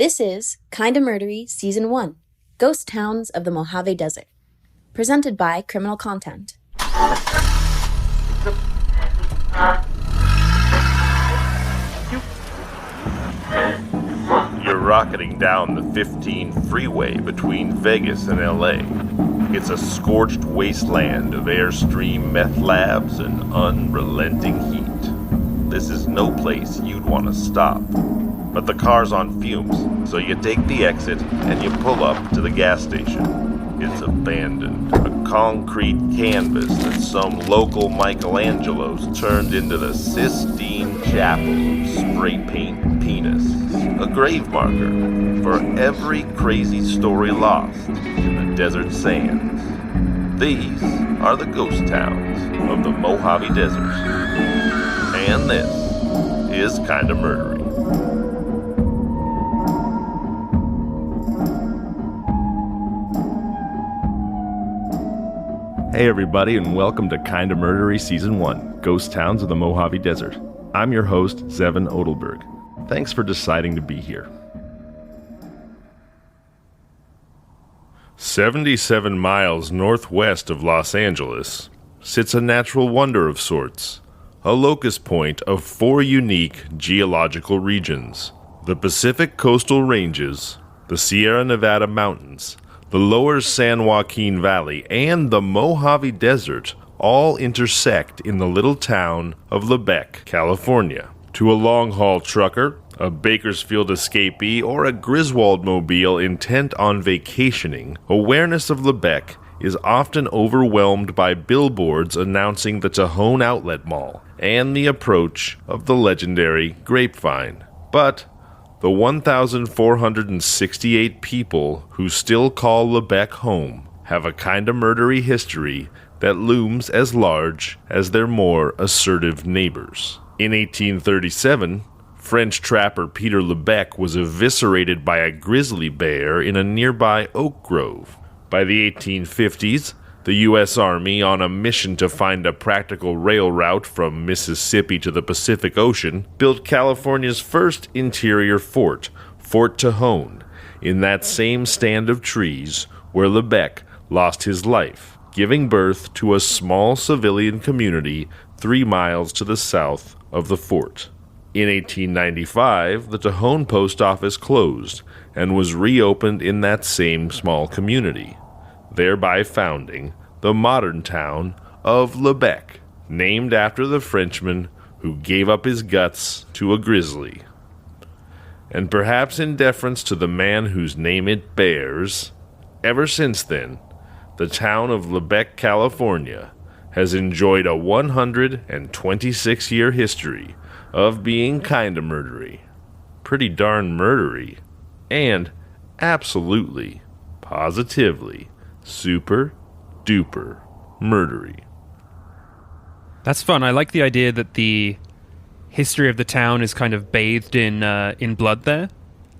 This is Kinda Murdery Season 1, Ghost Towns of the Mojave Desert, presented by Criminal Content. You're rocketing down the 15 freeway between Vegas and LA. It's a scorched wasteland of Airstream meth labs and unrelenting heat. This is no place you'd want to stop. But the car's on fumes, so you take the exit and you pull up to the gas station. It's abandoned, a concrete canvas that some local Michelangelos turned into the Sistine Chapel of spray paint penis. A grave marker for every crazy story lost in the desert sands. These are the ghost towns of the Mojave Desert. And this is Kinda Murdery. Hey everybody, and welcome to Kinda Murdery Season 1, Ghost Towns of the Mojave Desert. I'm your host, Zevin Odelberg. Thanks for deciding to be here. 77 miles northwest of Los Angeles sits a natural wonder of sorts, a locus point of four unique geological regions: the Pacific Coastal Ranges, the Sierra Nevada Mountains, the lower San Joaquin Valley, and the Mojave Desert all intersect in the little town of Lebec, California. To a long-haul trucker, a Bakersfield escapee, or a Griswold mobile intent on vacationing, awareness of Lebec is often overwhelmed by billboards announcing the Tejon Outlet Mall and the approach of the legendary Grapevine. But the 1,468 people who still call Lebec home have a kinda murdery history that looms as large as their more assertive neighbors. In 1837, French trapper Peter Lebec was eviscerated by a grizzly bear in a nearby oak grove. By the 1850s, the U.S. Army, on a mission to find a practical rail route from Mississippi to the Pacific Ocean, built California's first interior fort, Fort Tejon, in that same stand of trees where Lebec lost his life, giving birth to a small civilian community 3 miles to the south of the fort. In 1895, the Tejon post office closed and was reopened in that same small community, thereby founding the modern town of Lebec, named after the Frenchman who gave up his guts to a grizzly. And perhaps in deference to the man whose name it bears, ever since then, the town of Lebec, California, has enjoyed a 126-year history of being kinda murdery, pretty darn murdery, and absolutely, positively, super duper murdery. That's fun. I like the idea that the history of the town is kind of bathed in blood there,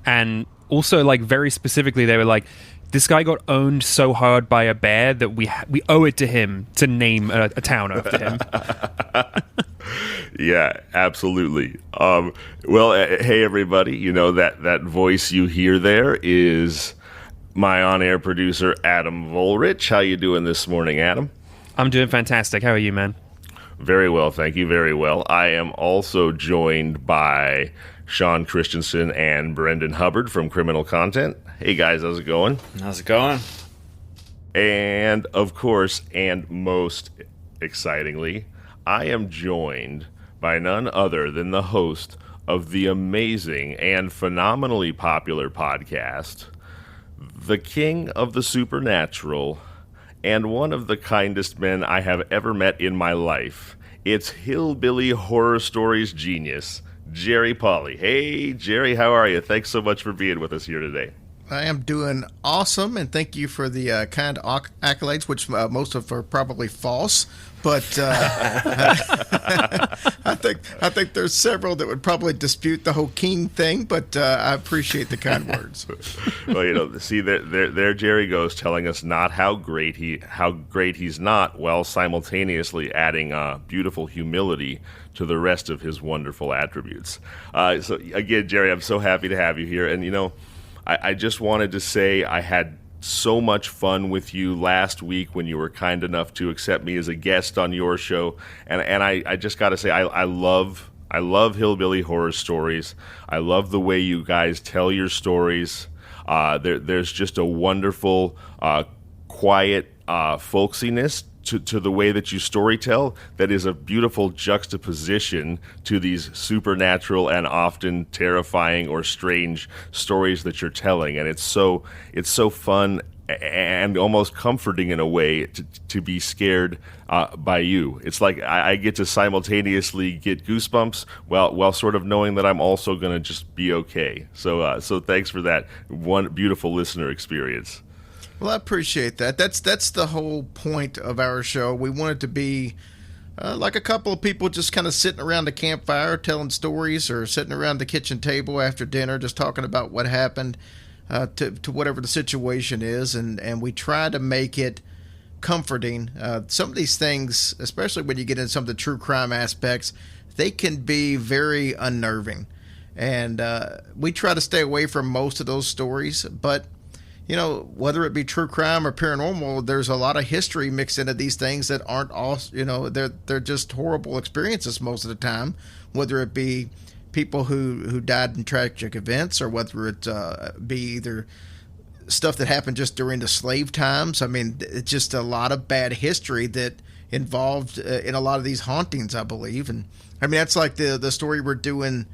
and also, like, very specifically, they were like, this guy got owned so hard by a bear that we owe it to him to name a town after him. Yeah, absolutely. Well, hey everybody, you know that voice you hear there is my on-air producer, Adam Volrich. How you doing this morning, Adam? I'm doing fantastic. How are you, man? Very well, thank you. Very well. I am also joined by Sean Christensen and Brendan Hubbard from Criminal Content. Hey guys, how's it going? How's it going? And of course, and most excitingly, I am joined by none other than the host of the amazing and phenomenally popular podcast, the king of the supernatural, and one of the kindest men I have ever met in my life. It's Hillbilly Horror Stories genius, Jerry Paulley. Hey, Jerry, how are you? Thanks so much for being with us here today. I am doing awesome, and thank you for the kind accolades, which most of are probably false. But I think there's several that would probably dispute the whole king thing. But I appreciate the kind words. Well, you know, see there Jerry goes, telling us not how great he's not, while simultaneously adding beautiful humility to the rest of his wonderful attributes. So again, Jerry, I'm so happy to have you here, and you know, I just wanted to say I had so much fun with you last week when you were kind enough to accept me as a guest on your show. And I just got to say, I love Hillbilly Horror Stories. I love the way you guys tell your stories. There's just a wonderful, quiet folksiness to the way that you storytell that is a beautiful juxtaposition to these supernatural and often terrifying or strange stories that you're telling. And it's so fun and almost comforting in a way to be scared by you. It's like I get to simultaneously get goosebumps while sort of knowing that I'm also going to just be okay. So thanks for that one beautiful listener experience. Well, I appreciate that. That's the whole point of our show. We want it to be like a couple of people just kind of sitting around the campfire telling stories, or sitting around the kitchen table after dinner just talking about what happened to whatever the situation is, and we try to make it comforting. Some of these things, especially when you get into some of the true crime aspects, they can be very unnerving, and we try to stay away from most of those stories, but you know, whether it be true crime or paranormal, there's a lot of history mixed into these things that aren't all, you know, they're just horrible experiences most of the time, whether it be people who died in tragic events, or whether it be either stuff that happened just during the slave times. I mean, it's just a lot of bad history that involved in a lot of these hauntings, I believe. And I mean, that's like the story we're doing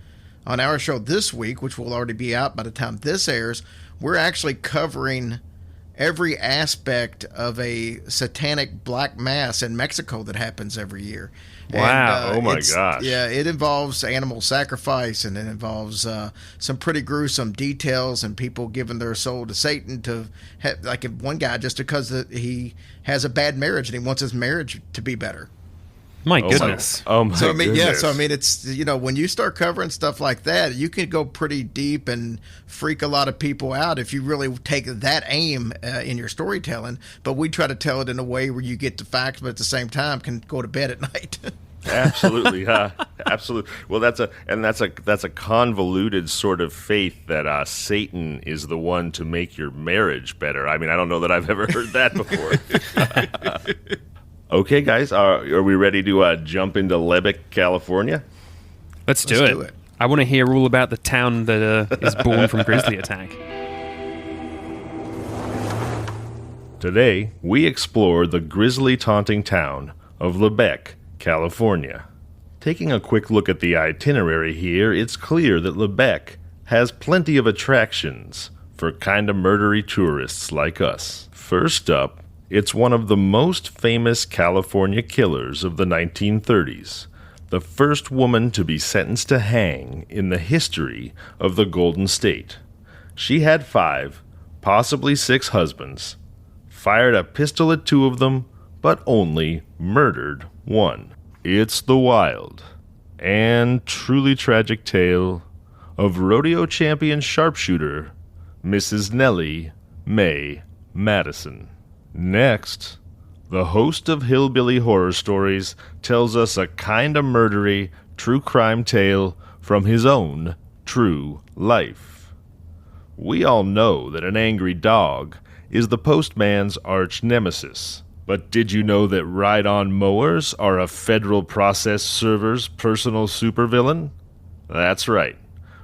on our show this week, which will already be out by the time this airs. We're actually covering every aspect of a satanic black mass in Mexico that happens every year. Wow. Oh my gosh. Yeah, it involves animal sacrifice, and it involves some pretty gruesome details, and people giving their soul to Satan to have, like one guy, just because he has a bad marriage and he wants his marriage to be better. My goodness. Oh my So I mean, goodness. yeah. So I mean, it's, you know, when you start covering stuff like that, you can go pretty deep and freak a lot of people out if you really take that aim in your storytelling. But we try to tell it in a way where you get the facts, but at the same time can go to bed at night. Absolutely, absolutely. Well, that's a convoluted sort of faith that Satan is the one to make your marriage better. I mean, I don't know that I've ever heard that before. Okay, guys, are we ready to jump into Lubbock, California? Let's do it. I want to hear all about the town that is born from Grizzly Attack. Today, we explore the grisly taunting town of Lubbock, California. Taking a quick look at the itinerary here, it's clear that Lubbock has plenty of attractions for kinda murdery tourists like us. First up, it's one of the most famous California killers of the 1930s, the first woman to be sentenced to hang in the history of the Golden State. She had 5, possibly 6 husbands, fired a pistol at 2 of them, but only murdered 1. It's the wild and truly tragic tale of rodeo champion sharpshooter Mrs. Nellie Mae Madison. Next, the host of Hillbilly Horror Stories tells us a kinda murdery true crime tale from his own true life. We all know that an angry dog is the postman's arch nemesis. But did you know that ride-on mowers are a Federal Process Server's personal supervillain? That's right.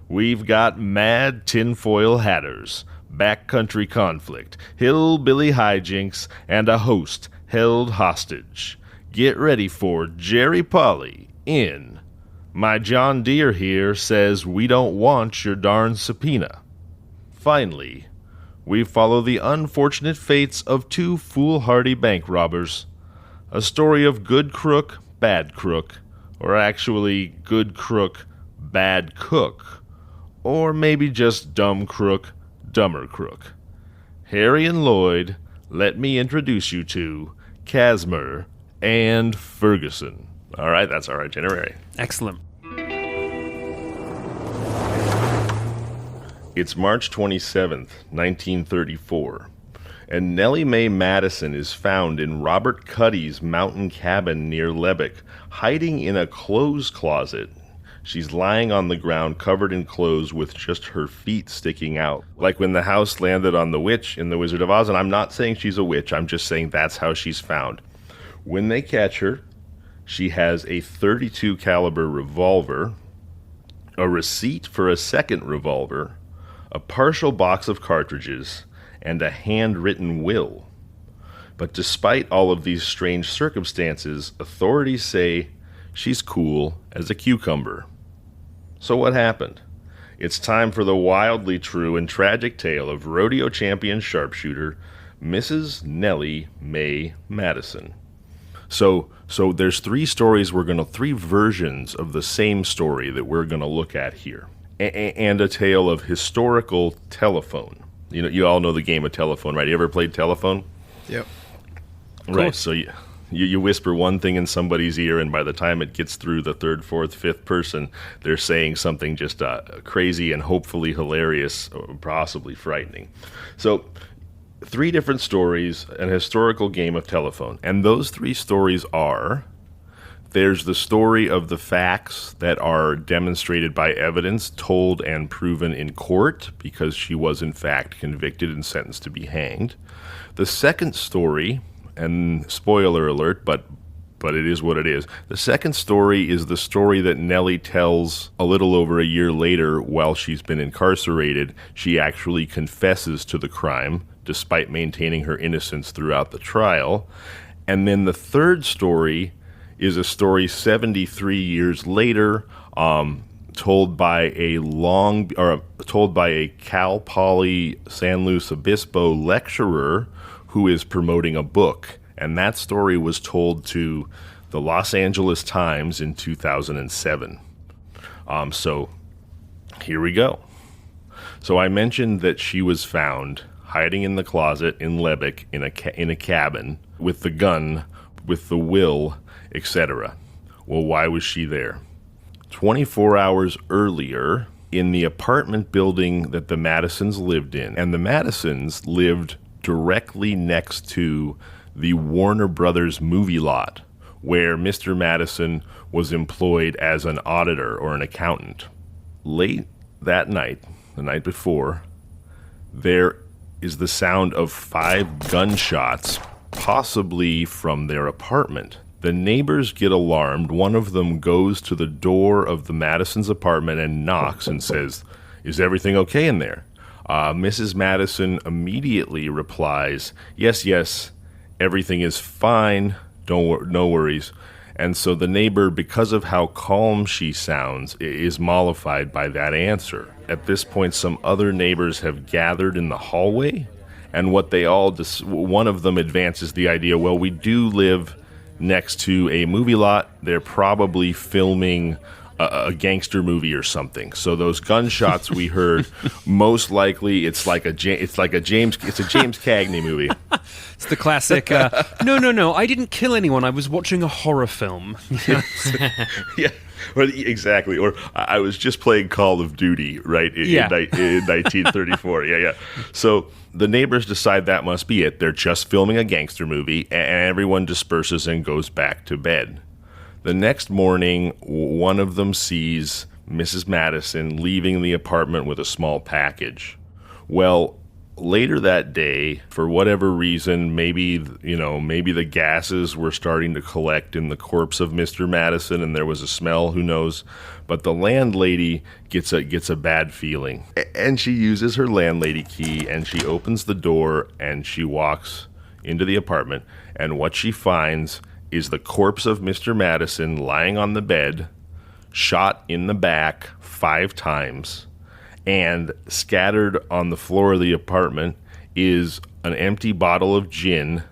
We've got mad tinfoil hatters, backcountry conflict, hillbilly hijinks, and a host held hostage. Get ready for Jerry Paulley in My John Deere Here Says We Don't Want Your Darn Subpoena. Finally, we follow the unfortunate fates of 2 foolhardy bank robbers. A story of good crook, bad crook, or actually good crook, bad cook, or maybe just dumb crook, dumber crook. Harry and Lloyd, let me introduce you to Casimir and Ferguson. All right, that's our itinerary. Excellent. It's March 27th, 1934, and Nellie Mae Madison is found in Robert Cuddy's mountain cabin near Lubbock, hiding in a clothes closet. She's lying on the ground covered in clothes with just her feet sticking out. Like when the house landed on the witch in The Wizard of Oz, and I'm not saying she's a witch, I'm just saying that's how she's found. When they catch her, she has a .32 caliber revolver, a receipt for a second revolver, a partial box of cartridges, and a handwritten will. But despite all of these strange circumstances, authorities say she's cool as a cucumber. So what happened? It's time for the wildly true and tragic tale of rodeo champion sharpshooter Mrs. Nellie Mae Madison. So there's three versions of the same story that we're going to look at here, and a tale of historical telephone. You know, you all know the game of telephone, right? You ever played telephone? Yep. Right. So you whisper one thing in somebody's ear, and by the time it gets through the third, fourth, fifth person, they're saying something just crazy and hopefully hilarious, or possibly frightening. So, three different stories, an historical game of telephone. And those three stories are, there's the story of the facts that are demonstrated by evidence, told and proven in court, because she was in fact convicted and sentenced to be hanged. The second story, and spoiler alert, but it is what it is. The second story is the story that Nellie tells a little over a year later while she's been incarcerated. She actually confesses to the crime, despite maintaining her innocence throughout the trial. And then the third story is a story 73 years later, told by a Cal Poly San Luis Obispo lecturer who is promoting a book. And that story was told to the Los Angeles Times in 2007. So here we go. So I mentioned that she was found hiding in the closet in Lubbock in a cabin with the gun, with the will, etc. Well, why was she there? 24 hours earlier, in the apartment building that the Madisons lived in, and the Madisons lived directly next to the Warner Brothers movie lot, where Mr. Madison was employed as an auditor or an accountant. Late that night, the night before, there is the sound of 5 gunshots, possibly from their apartment. The neighbors get alarmed. One of them goes to the door of the Madison's apartment and knocks and says, "Is everything okay in there?" Mrs. Madison immediately replies, yes, everything is fine, no worries. And so the neighbor, because of how calm she sounds, is mollified by that answer. At this point, some other neighbors have gathered in the hallway, and one of them advances the idea, well, we do live next to a movie lot. They're probably filming a gangster movie or something. So those gunshots we heard, most likely it's a James Cagney movie. It's the classic. No, I didn't kill anyone. I was watching a horror film. Yeah, well, exactly. Or I was just playing Call of Duty, right? In 1934. Yeah. So the neighbors decide that must be it. They're just filming a gangster movie, and everyone disperses and goes back to bed. The next morning, one of them sees Mrs. Madison leaving the apartment with a small package. Well, later that day, for whatever reason, maybe the gases were starting to collect in the corpse of Mr. Madison and there was a smell, who knows. But the landlady gets a bad feeling. And she uses her landlady key and she opens the door and she walks into the apartment. And what she finds is the corpse of Mr. Madison lying on the bed, shot in the back 5 times, and scattered on the floor of the apartment is an empty bottle of gin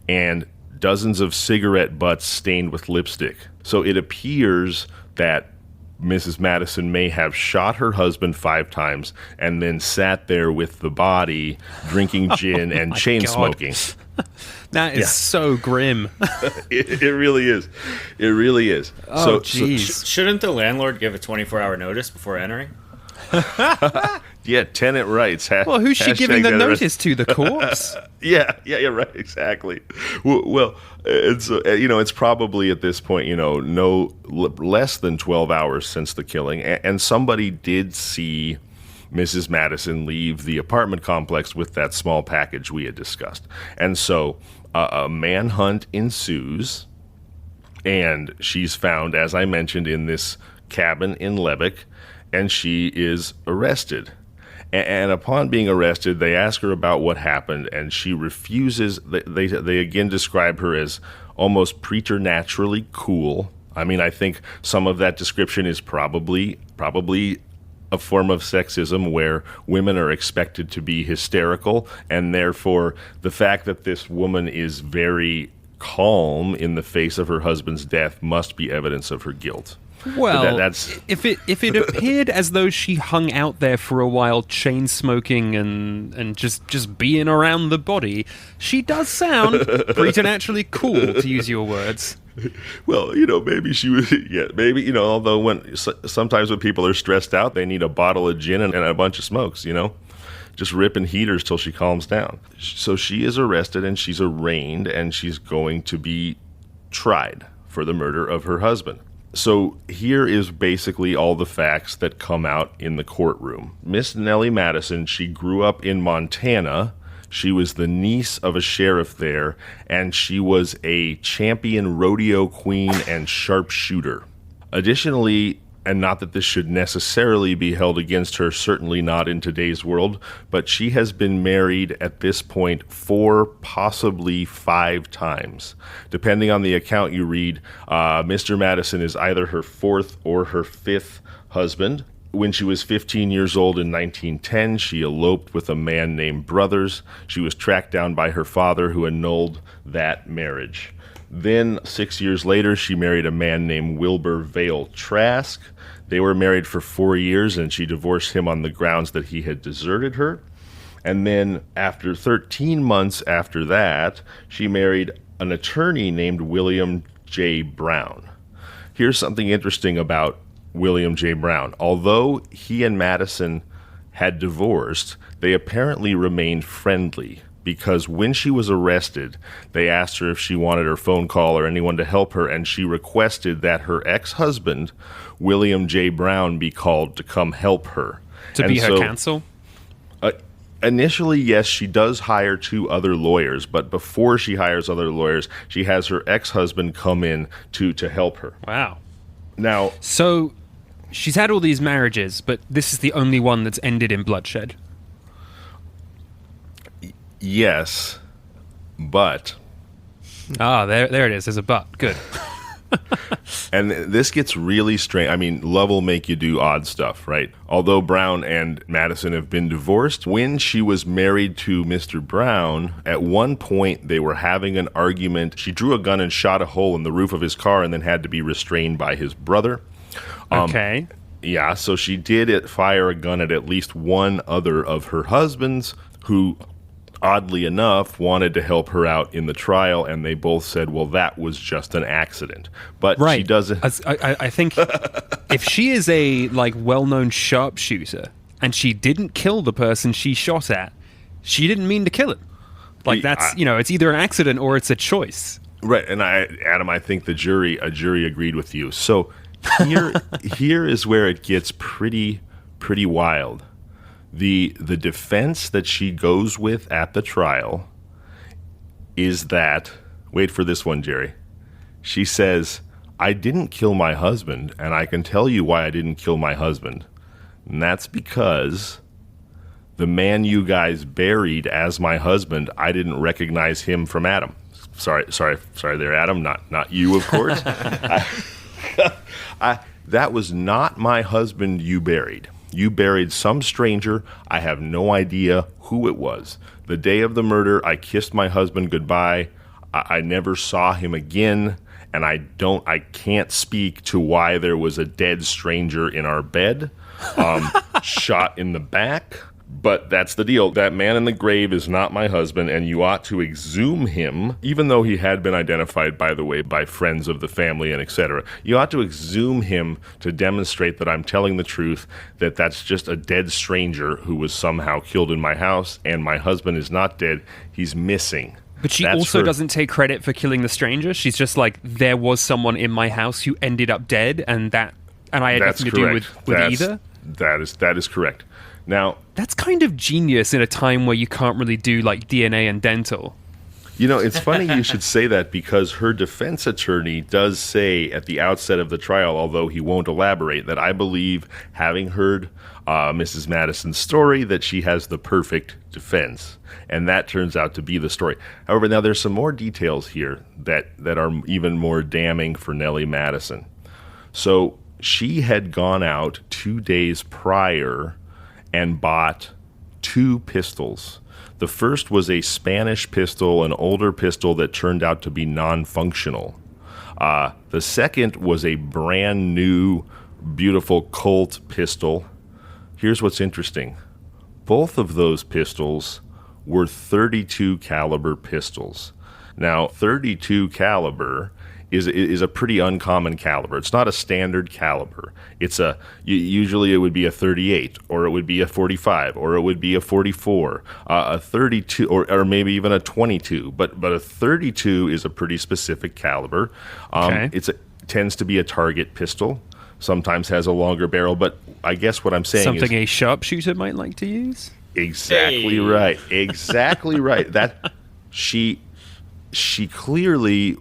and dozens of cigarette butts stained with lipstick. So it appears that Mrs. Madison may have shot her husband 5 times and then sat there with the body, drinking gin and chain smoking. That is so grim. It really is. It really is. Oh, jeez. Shouldn't the landlord give a 24-hour notice before entering? Yeah, tenant rights. Well, who's she giving the notice to? The corpse? Yeah, right, exactly. Well, it's it's probably at this point, less than 12 hours since the killing, and somebody did see Mrs. Madison leave the apartment complex with that small package we had discussed. And so a manhunt ensues, and she's found, as I mentioned, in this cabin in Lubbock, and she is arrested. And upon being arrested, they ask her about what happened, and she refuses. They again describe her as almost preternaturally cool. I mean, I think some of that description is probably a form of sexism where women are expected to be hysterical, and therefore the fact that this woman is very calm in the face of her husband's death must be evidence of her guilt. Well, if it appeared as though she hung out there for a while, chain smoking and just being around the body, she does sound preternaturally cool, to use your words. Well, maybe she was, maybe, although sometimes when people are stressed out, they need a bottle of gin and a bunch of smokes, just ripping heaters till she calms down. So she is arrested and she's arraigned and she's going to be tried for the murder of her husband. So here is basically all the facts that come out in the courtroom. Miss Nellie Madison, she grew up in Montana. She was the niece of a sheriff there, and she was a champion rodeo queen and sharpshooter. Additionally, and not that this should necessarily be held against her, certainly not in today's world, but she has been married at this point 4, possibly 5 times. Depending on the account you read, Mr. Madison is either her 4th or her 5th husband. When she was 15 years old in 1910, she eloped with a man named Brothers. She was tracked down by her father, who annulled that marriage. Then, 6 years later, she married a man named Wilbur Vale Trask. They were married for 4 years, and she divorced him on the grounds that he had deserted her. And then, after 13 months after that, she married an attorney named William J. Brown. Here's something interesting about William J. Brown. Although he and Madison had divorced, they apparently remained friendly, because when she was arrested, they asked her if she wanted her phone call or anyone to help her, and she requested that her ex-husband, William J. Brown, be called to come help her. To be her counsel? Initially, yes, she does hire 2 other lawyers, but before she hires other lawyers, she has her ex-husband come in to help her. Wow. Now, so she's had all these marriages, but this is the only one that's ended in bloodshed. Yes, but... there it is. There's a but. Good. And this gets really strange. I mean, love will make you do odd stuff, right? Although Brown and Madison have been divorced, when she was married to Mr. Brown, at one point they were having an argument. She drew a gun and shot a hole in the roof of his car and then had to be restrained by his brother. Okay. Yeah, so she did fire a gun at least one other of her husbands, who, oddly enough, wanted to help her out in the trial, and they both said, well, that was just an accident. But right. She doesn't... I think if she is a well-known sharpshooter, and she didn't kill the person she shot at, she didn't mean to kill him. It's either an accident or it's a choice. Right, and Adam, I think a jury agreed with you. So here is where it gets pretty wild. The defense that she goes with at the trial is that, wait for this one, Jerry. She says, I didn't kill my husband, and I can tell you why I didn't kill my husband. And that's because the man you guys buried as my husband, I didn't recognize him from Adam. Sorry there, Adam, not you, of course. That was not my husband you buried. You buried some stranger. I have no idea who it was. The day of the murder, I kissed my husband goodbye. I never saw him again, and I can't speak to why there was a dead stranger in our bed, shot in the back. But that's the deal. That man in the grave is not my husband, and you ought to exhume him, even though he had been identified, by the way, by friends of the family and etc. You ought to exhume him to demonstrate that I'm telling the truth, that that's just a dead stranger who was somehow killed in my house, and my husband is not dead. He's missing. But she also doesn't take credit for killing the stranger. She's just like, there was someone in my house who ended up dead, and I had nothing to do with either. That is correct. Now, that's kind of genius in a time where you can't really do like DNA and dental. You know, it's funny you should say that, because her defense attorney does say at the outset of the trial, although he won't elaborate, that I believe, having heard Mrs. Madison's story, that she has the perfect defense. And that turns out to be the story. However, now there's some more details here that are even more damning for Nellie Madison. So she had gone out 2 days prior and bought 2 pistols. The first was a Spanish pistol, an older pistol that turned out to be non-functional. The second was a brand new, beautiful Colt pistol. Here's what's interesting. Both of those pistols were .32 caliber pistols. Now, .32 caliber is a pretty uncommon caliber. It's not a standard caliber. Usually it would be a .38, or it would be a .45, or it would be a .44, a .32, or maybe even a .22. But a .32 is a pretty specific caliber. Okay. It tends to be a target pistol. Sometimes has a longer barrel. But I guess what I'm saying is something a sharpshooter might like to use. Exactly right. Exactly right. That she clearly,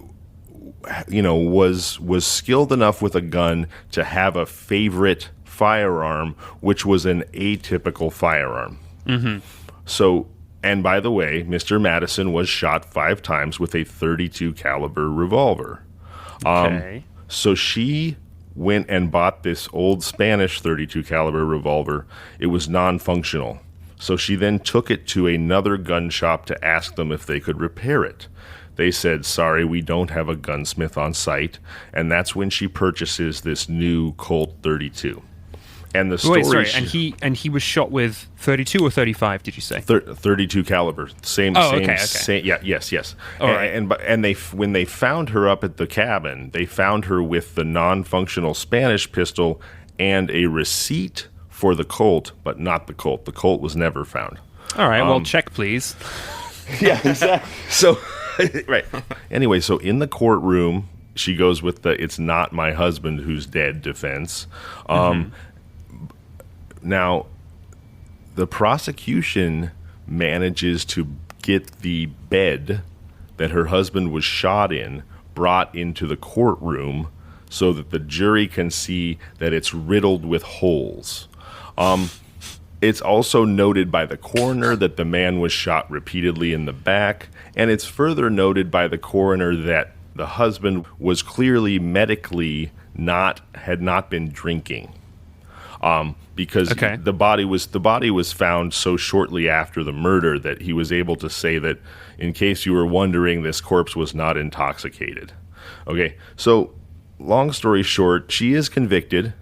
was skilled enough with a gun to have a favorite firearm, which was an atypical firearm. Mm-hmm. So, and by the way, Mr. Madison was shot 5 times with a .32 caliber revolver. Okay. So she went and bought this old Spanish .32 caliber revolver. It was non-functional. So she then took it to another gun shop to ask them if they could repair it. They said, sorry, we don't have a gunsmith on site. And that's when she purchases this new Colt .32. And the story... Wait, sorry, and he was shot with .32 or .35, did you say? .32 caliber. Same. Yes. All right. And when they found her up at the cabin, they found her with the non-functional Spanish pistol and a receipt for the Colt, but not the Colt. The Colt was never found. All right, well, check, please. Yeah, exactly. So... right. Anyway, so in the courtroom, she goes with the "it's not my husband who's dead" defense. Now, the prosecution manages to get the bed that her husband was shot in brought into the courtroom so that the jury can see that it's riddled with holes. It's also noted by the coroner that the man was shot repeatedly in the back, and it's further noted by the coroner that the husband was clearly medically had not been drinking, because the body was found so shortly after the murder that he was able to say that, in case you were wondering, this corpse was not intoxicated. Okay, so long story short, she is convicted.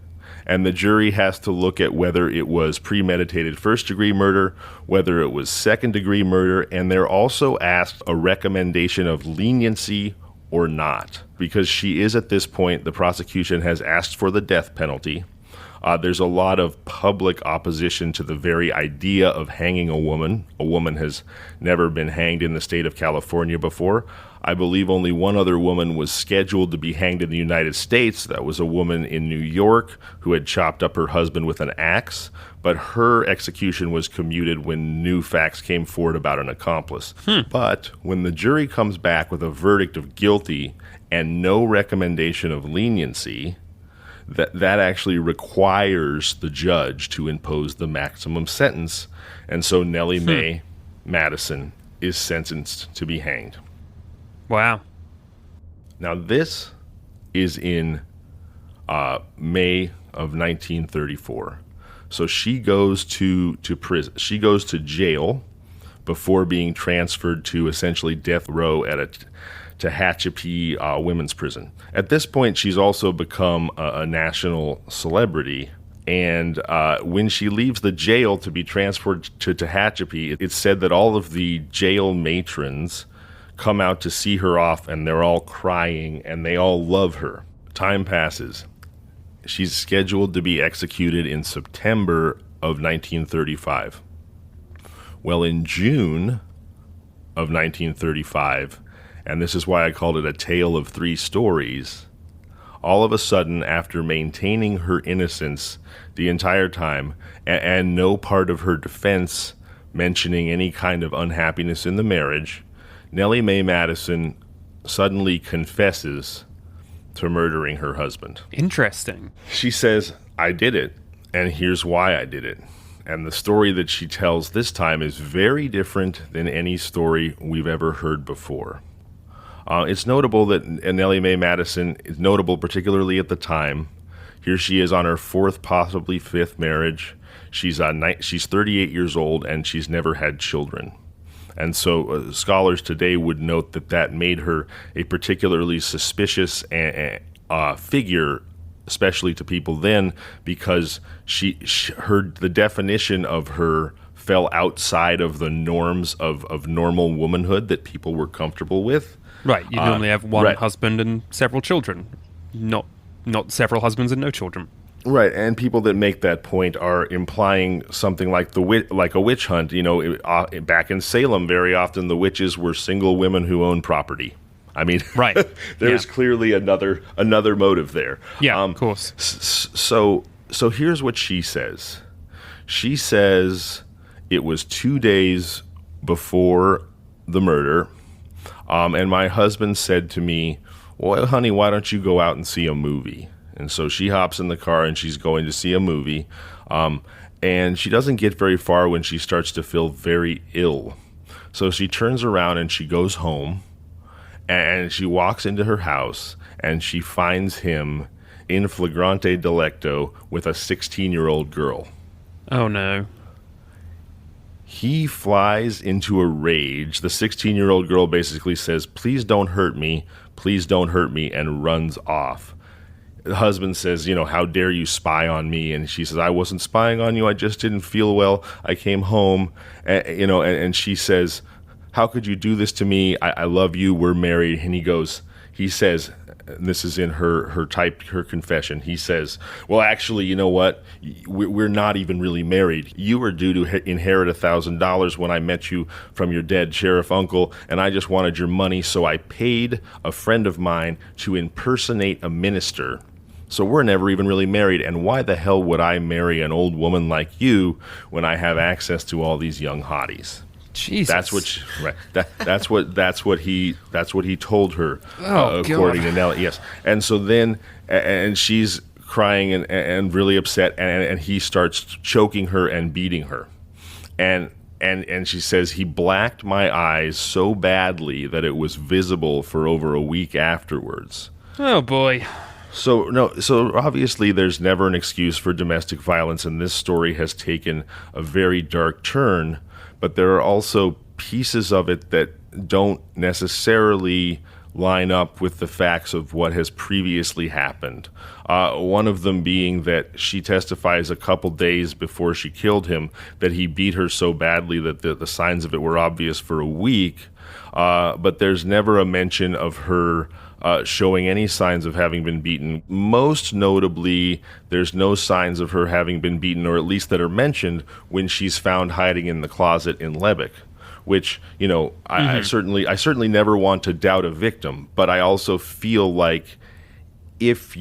And the jury has to look at whether it was premeditated first-degree murder, whether it was second-degree murder, and they're also asked a recommendation of leniency or not. Because she is, at this point, the prosecution has asked for the death penalty. There's a lot of public opposition to the very idea of hanging a woman. A woman has never been hanged in the state of California before. I believe only one other woman was scheduled to be hanged in the United States. That was a woman in New York who had chopped up her husband with an axe, but her execution was commuted when new facts came forward about an accomplice. But when the jury comes back with a verdict of guilty and no recommendation of leniency, that actually requires the judge to impose the maximum sentence, and so Nellie Mae Madison is sentenced to be hanged. Wow. Now, this is in May of 1934. So she goes to prison. She goes to jail before being transferred to essentially death row at a Tehachapi women's prison. At this point, she's also become a national celebrity, And when she leaves the jail to be transferred to Tehachapi, it's said that all of the jail matrons come out to see her off, and they're all crying, and they all love her. Time passes. She's scheduled to be executed in September of 1935. Well, in June of 1935, and this is why I called it a tale of three stories, all of a sudden, after maintaining her innocence the entire time, and no part of her defense mentioning any kind of unhappiness in the marriage, Nellie Mae Madison suddenly confesses to murdering her husband. Interesting. She says, "I did it, and here's why I did it." And the story that she tells this time is very different than any story we've ever heard before. It's notable that Nellie Mae Madison is notable particularly at the time. Here she is on her fourth, possibly fifth marriage. She's 38 years old, and she's never had children. And so scholars today would note that made her a particularly suspicious figure, especially to people then, because the definition of her fell outside of the norms of normal womanhood that people were comfortable with. Right, you normally have one right. husband and several children, not several husbands and no children. Right, and people that make that point are implying something like a witch hunt. You know, back in Salem, very often the witches were single women who owned property. I mean, right. there's clearly another motive there. Yeah, of course. So here's what she says. She says it was 2 days before the murder, and my husband said to me, "Well, honey, why don't you go out and see a movie?" And so she hops in the car and she's going to see a movie, and she doesn't get very far when she starts to feel very ill. So she turns around and she goes home, and she walks into her house, and she finds him in flagrante delicto with a 16-year-old girl. Oh, no. He flies into a rage. The 16-year-old girl basically says, "Please don't hurt me, please don't hurt me," and runs off. The husband says, "How dare you spy on me?" And she says, "I wasn't spying on you, I just didn't feel well. I came home," and she says, "How could you do this to me? I love you, we're married." And he says, and this is in her confession, he says, "Well, actually, you know what? We're not even really married. You were due to inherit $1,000 when I met you from your dead sheriff uncle, and I just wanted your money, so I paid a friend of mine to impersonate a minister. So we're never even really married, and why the hell would I marry an old woman like you when I have access to all these young hotties?" Jesus. That's what he told her, Oh, according God. to Nellie. Yes, and so then, and she's crying and really upset, and he starts choking her and beating her, and she says, "He blacked my eyes so badly that it was visible for over a week afterwards." Oh, boy. So obviously there's never an excuse for domestic violence, and this story has taken a very dark turn, but there are also pieces of it that don't necessarily line up with the facts of what has previously happened. One of them being that she testifies a couple days before she killed him that he beat her so badly that the signs of it were obvious for a week, but there's never a mention of her showing any signs of having been beaten. Most notably, there's no signs of her having been beaten, or at least that are mentioned, when she's found hiding in the closet in Lubbock. Which, I certainly never want to doubt a victim, but I also feel like if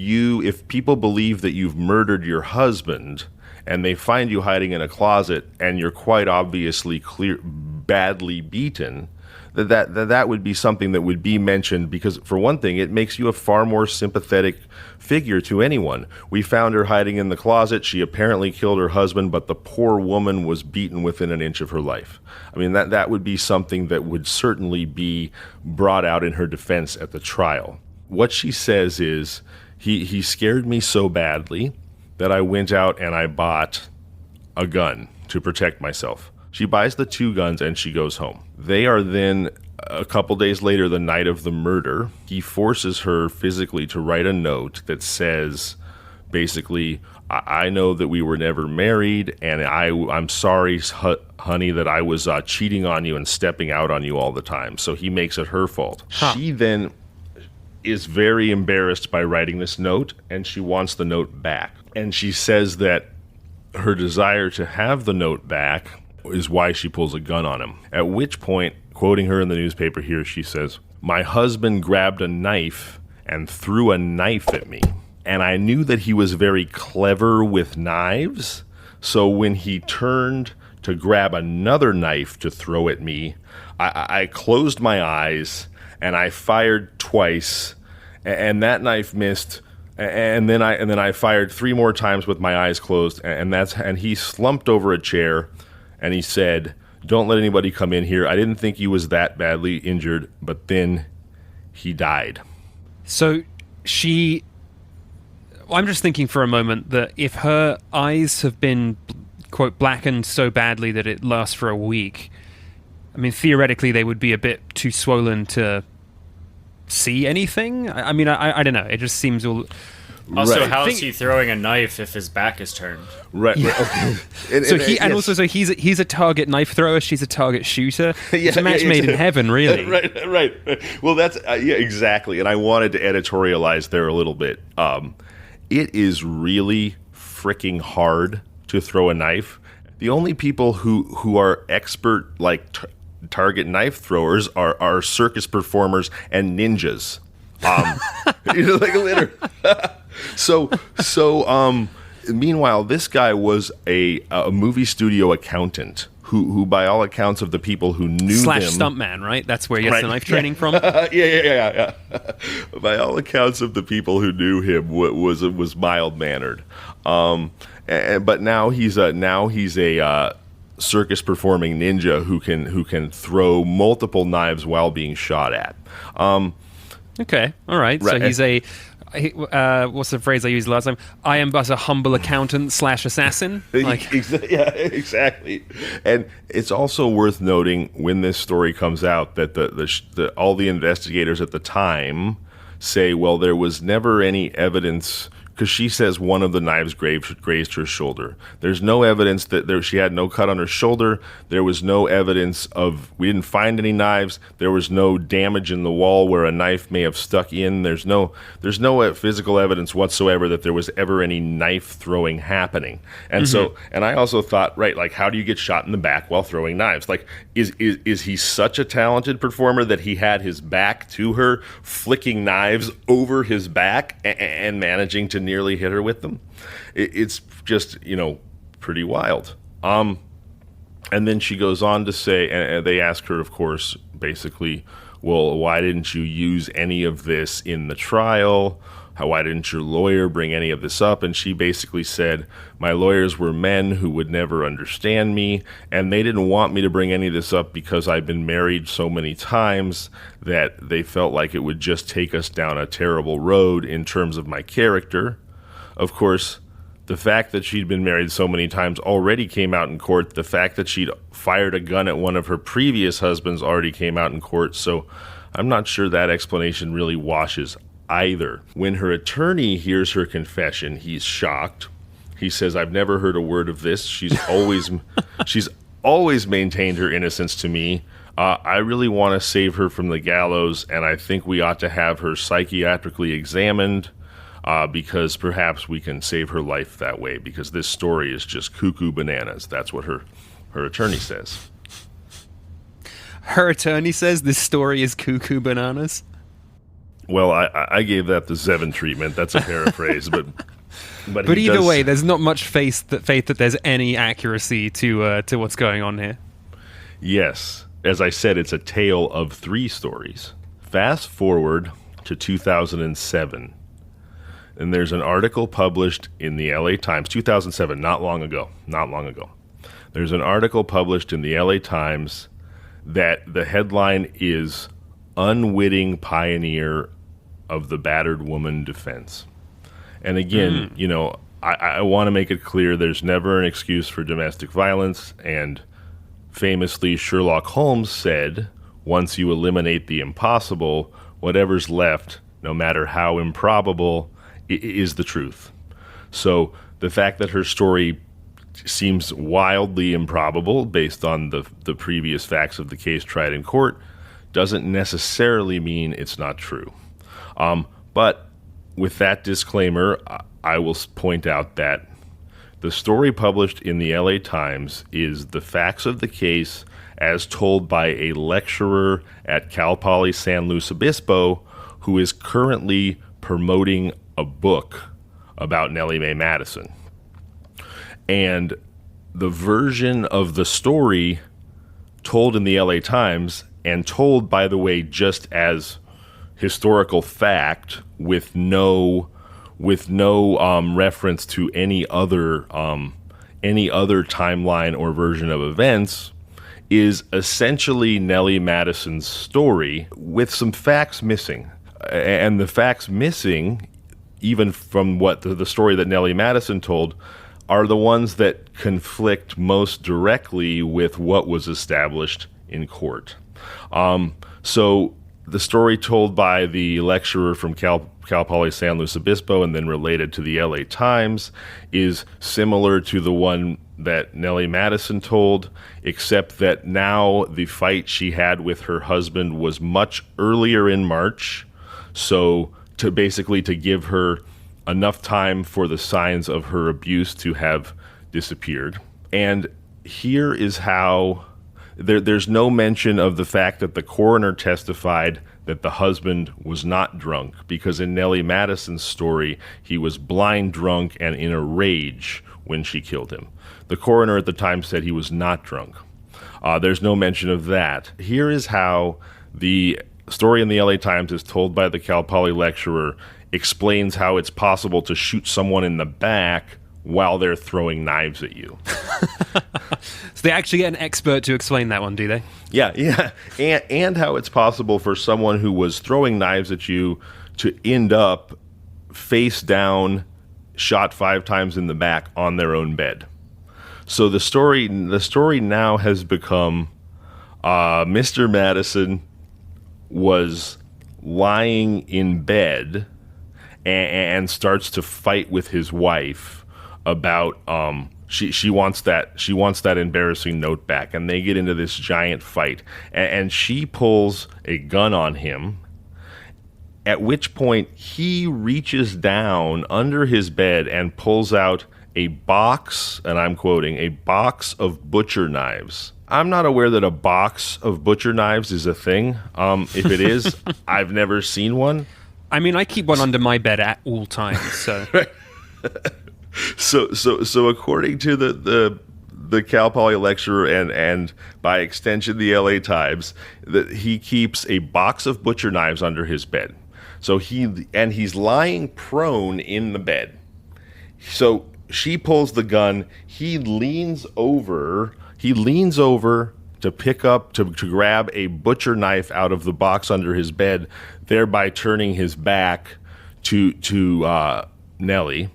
people believe that you've murdered your husband and they find you hiding in a closet and you're quite obviously badly beaten, that would be something that would be mentioned, because for one thing, it makes you a far more sympathetic figure to anyone. We found her hiding in the closet. She apparently killed her husband, but the poor woman was beaten within an inch of her life. I mean, that would be something that would certainly be brought out in her defense at the trial. What she says is, he scared me so badly that I went out and I bought a gun to protect myself. She buys the 2 guns and she goes home. They are then, a couple days later, the night of the murder, he forces her physically to write a note that says, basically, I know that we were never married, and I'm sorry, honey, that I was cheating on you and stepping out on you all the time. So he makes it her fault. Huh. She then is very embarrassed by writing this note, and she wants the note back. And she says that her desire to have the note back is why she pulls a gun on him. At which point, quoting her in the newspaper here, she says, "My husband grabbed a knife and threw a knife at me. And I knew that he was very clever with knives. So when he turned to grab another knife to throw at me, I closed my eyes and I fired twice. And that knife missed. And then I fired 3 more times with my eyes closed. And he slumped over a chair and he said, 'Don't let anybody come in here. I didn't think he was that badly injured.' But then he died." So I'm just thinking for a moment that if her eyes have been, quote, blackened so badly that it lasts for a week, I mean, theoretically, they would be a bit too swollen to see anything. I mean, I don't know. It just seems all... Also, right. How is he throwing a knife if his back is turned? Right. Yeah. Okay. Also, he's a target knife thrower. She's a target shooter. It's a match made in heaven, really. Right. Well, that's exactly. And I wanted to editorialize there a little bit. It is really freaking hard to throw a knife. The only people who are expert target knife throwers are circus performers and ninjas. Literally. So, meanwhile, this guy was a movie studio accountant who, by all accounts of the people who knew him... stuntman, right? That's where he gets the knife training from? Yeah. By all accounts of the people who knew him, was mild-mannered. But now he's a circus performing ninja who can throw multiple knives while being shot at. Okay, all right. So he's what's the phrase I used last time? I am but a humble accountant / assassin. Yeah, exactly. And it's also worth noting when this story comes out that all the investigators at the time say, well, there was never any evidence, because she says one of the knives grazed her shoulder. There's no evidence that she had no cut on her shoulder. There was no evidence we didn't find any knives. There was no damage in the wall where a knife may have stuck in. There's no physical evidence whatsoever that there was ever any knife throwing happening. And so, and I also thought, right, like, how do you get shot in the back while throwing knives? Like, is he such a talented performer that he had his back to her, flicking knives over his back and managing to nearly hit her with them? It's just, pretty wild. And then she goes on to say, and they ask her, of course, basically, well, why didn't you use any of this in the trial? Why didn't your lawyer bring any of this up? And she basically said, my lawyers were men who would never understand me, and they didn't want me to bring any of this up because I've been married so many times that they felt like it would just take us down a terrible road in terms of my character. Of course, the fact that she'd been married so many times already came out in court. The fact that she'd fired a gun at one of her previous husbands already came out in court. So I'm not sure that explanation really washes either. When her attorney hears her confession, he's shocked. He says, I've never heard a word of this. She's always maintained her innocence to me. I really want to save her from the gallows, and I think we ought to have her psychiatrically examined because perhaps we can save her life that way, because this story is just cuckoo bananas. That's what her attorney says. Her attorney says this story is cuckoo bananas? Well, I gave that the Zevon treatment. That's a paraphrase, but either way, there's not much faith that there's any accuracy to what's going on here. Yes, as I said, it's a tale of 3 stories. Fast forward to 2007, and there's an article published in the LA Times, 2007, not long ago. There's an article published in the LA Times that the headline is "Unwitting Pioneer of the Battered Woman Defense." And again, I want to make it clear there's never an excuse for domestic violence, and famously Sherlock Holmes said, once you eliminate the impossible, whatever's left, no matter how improbable, is the truth. So the fact that her story seems wildly improbable based on the previous facts of the case tried in court doesn't necessarily mean it's not true. But with that disclaimer, I will point out that the story published in the LA Times is the facts of the case as told by a lecturer at Cal Poly San Luis Obispo who is currently promoting a book about Nellie Mae Madison. And the version of the story told in the LA Times, and told, by the way, just as historical fact with no reference to any other timeline or version of events, is essentially Nellie Madison's story with some facts missing. And the facts missing, even from what the story that Nellie Madison told, are the ones that conflict most directly with what was established in court. So the story told by the lecturer from Cal Poly San Luis Obispo and then related to the LA Times is similar to the one that Nellie Madison told, except that now the fight she had with her husband was much earlier in March. So to give her enough time for the signs of her abuse to have disappeared. And here is how there's no mention of the fact that the coroner testified that the husband was not drunk, because in Nellie Madison's story, he was blind drunk and in a rage when she killed him. The coroner at the time said he was not drunk. There's no mention of that. Here is how the story in the LA Times is told by the Cal Poly lecturer explains how it's possible to shoot someone in the back while they're throwing knives at you. So they actually get an expert to explain that one, do they? Yeah. And how it's possible for someone who was throwing knives at you to end up face down, shot 5 times in the back on their own bed. So the story now has become Mr. Madison was lying in bed and starts to fight with his wife about she wants that embarrassing note back, and they get into this giant fight, and she pulls a gun on him, at which point he reaches down under his bed and pulls out a box, and I'm quoting, a box of butcher knives. I'm not aware that a box of butcher knives is a thing. If it is, I've never seen one. I mean, I keep one under my bed at all times, so... So according to the Cal Poly lecturer and by extension the LA Times, that he keeps a box of butcher knives under his bed. So he's lying prone in the bed. So she pulls the gun. He leans over to grab a butcher knife out of the box under his bed, thereby turning his back to Nellie.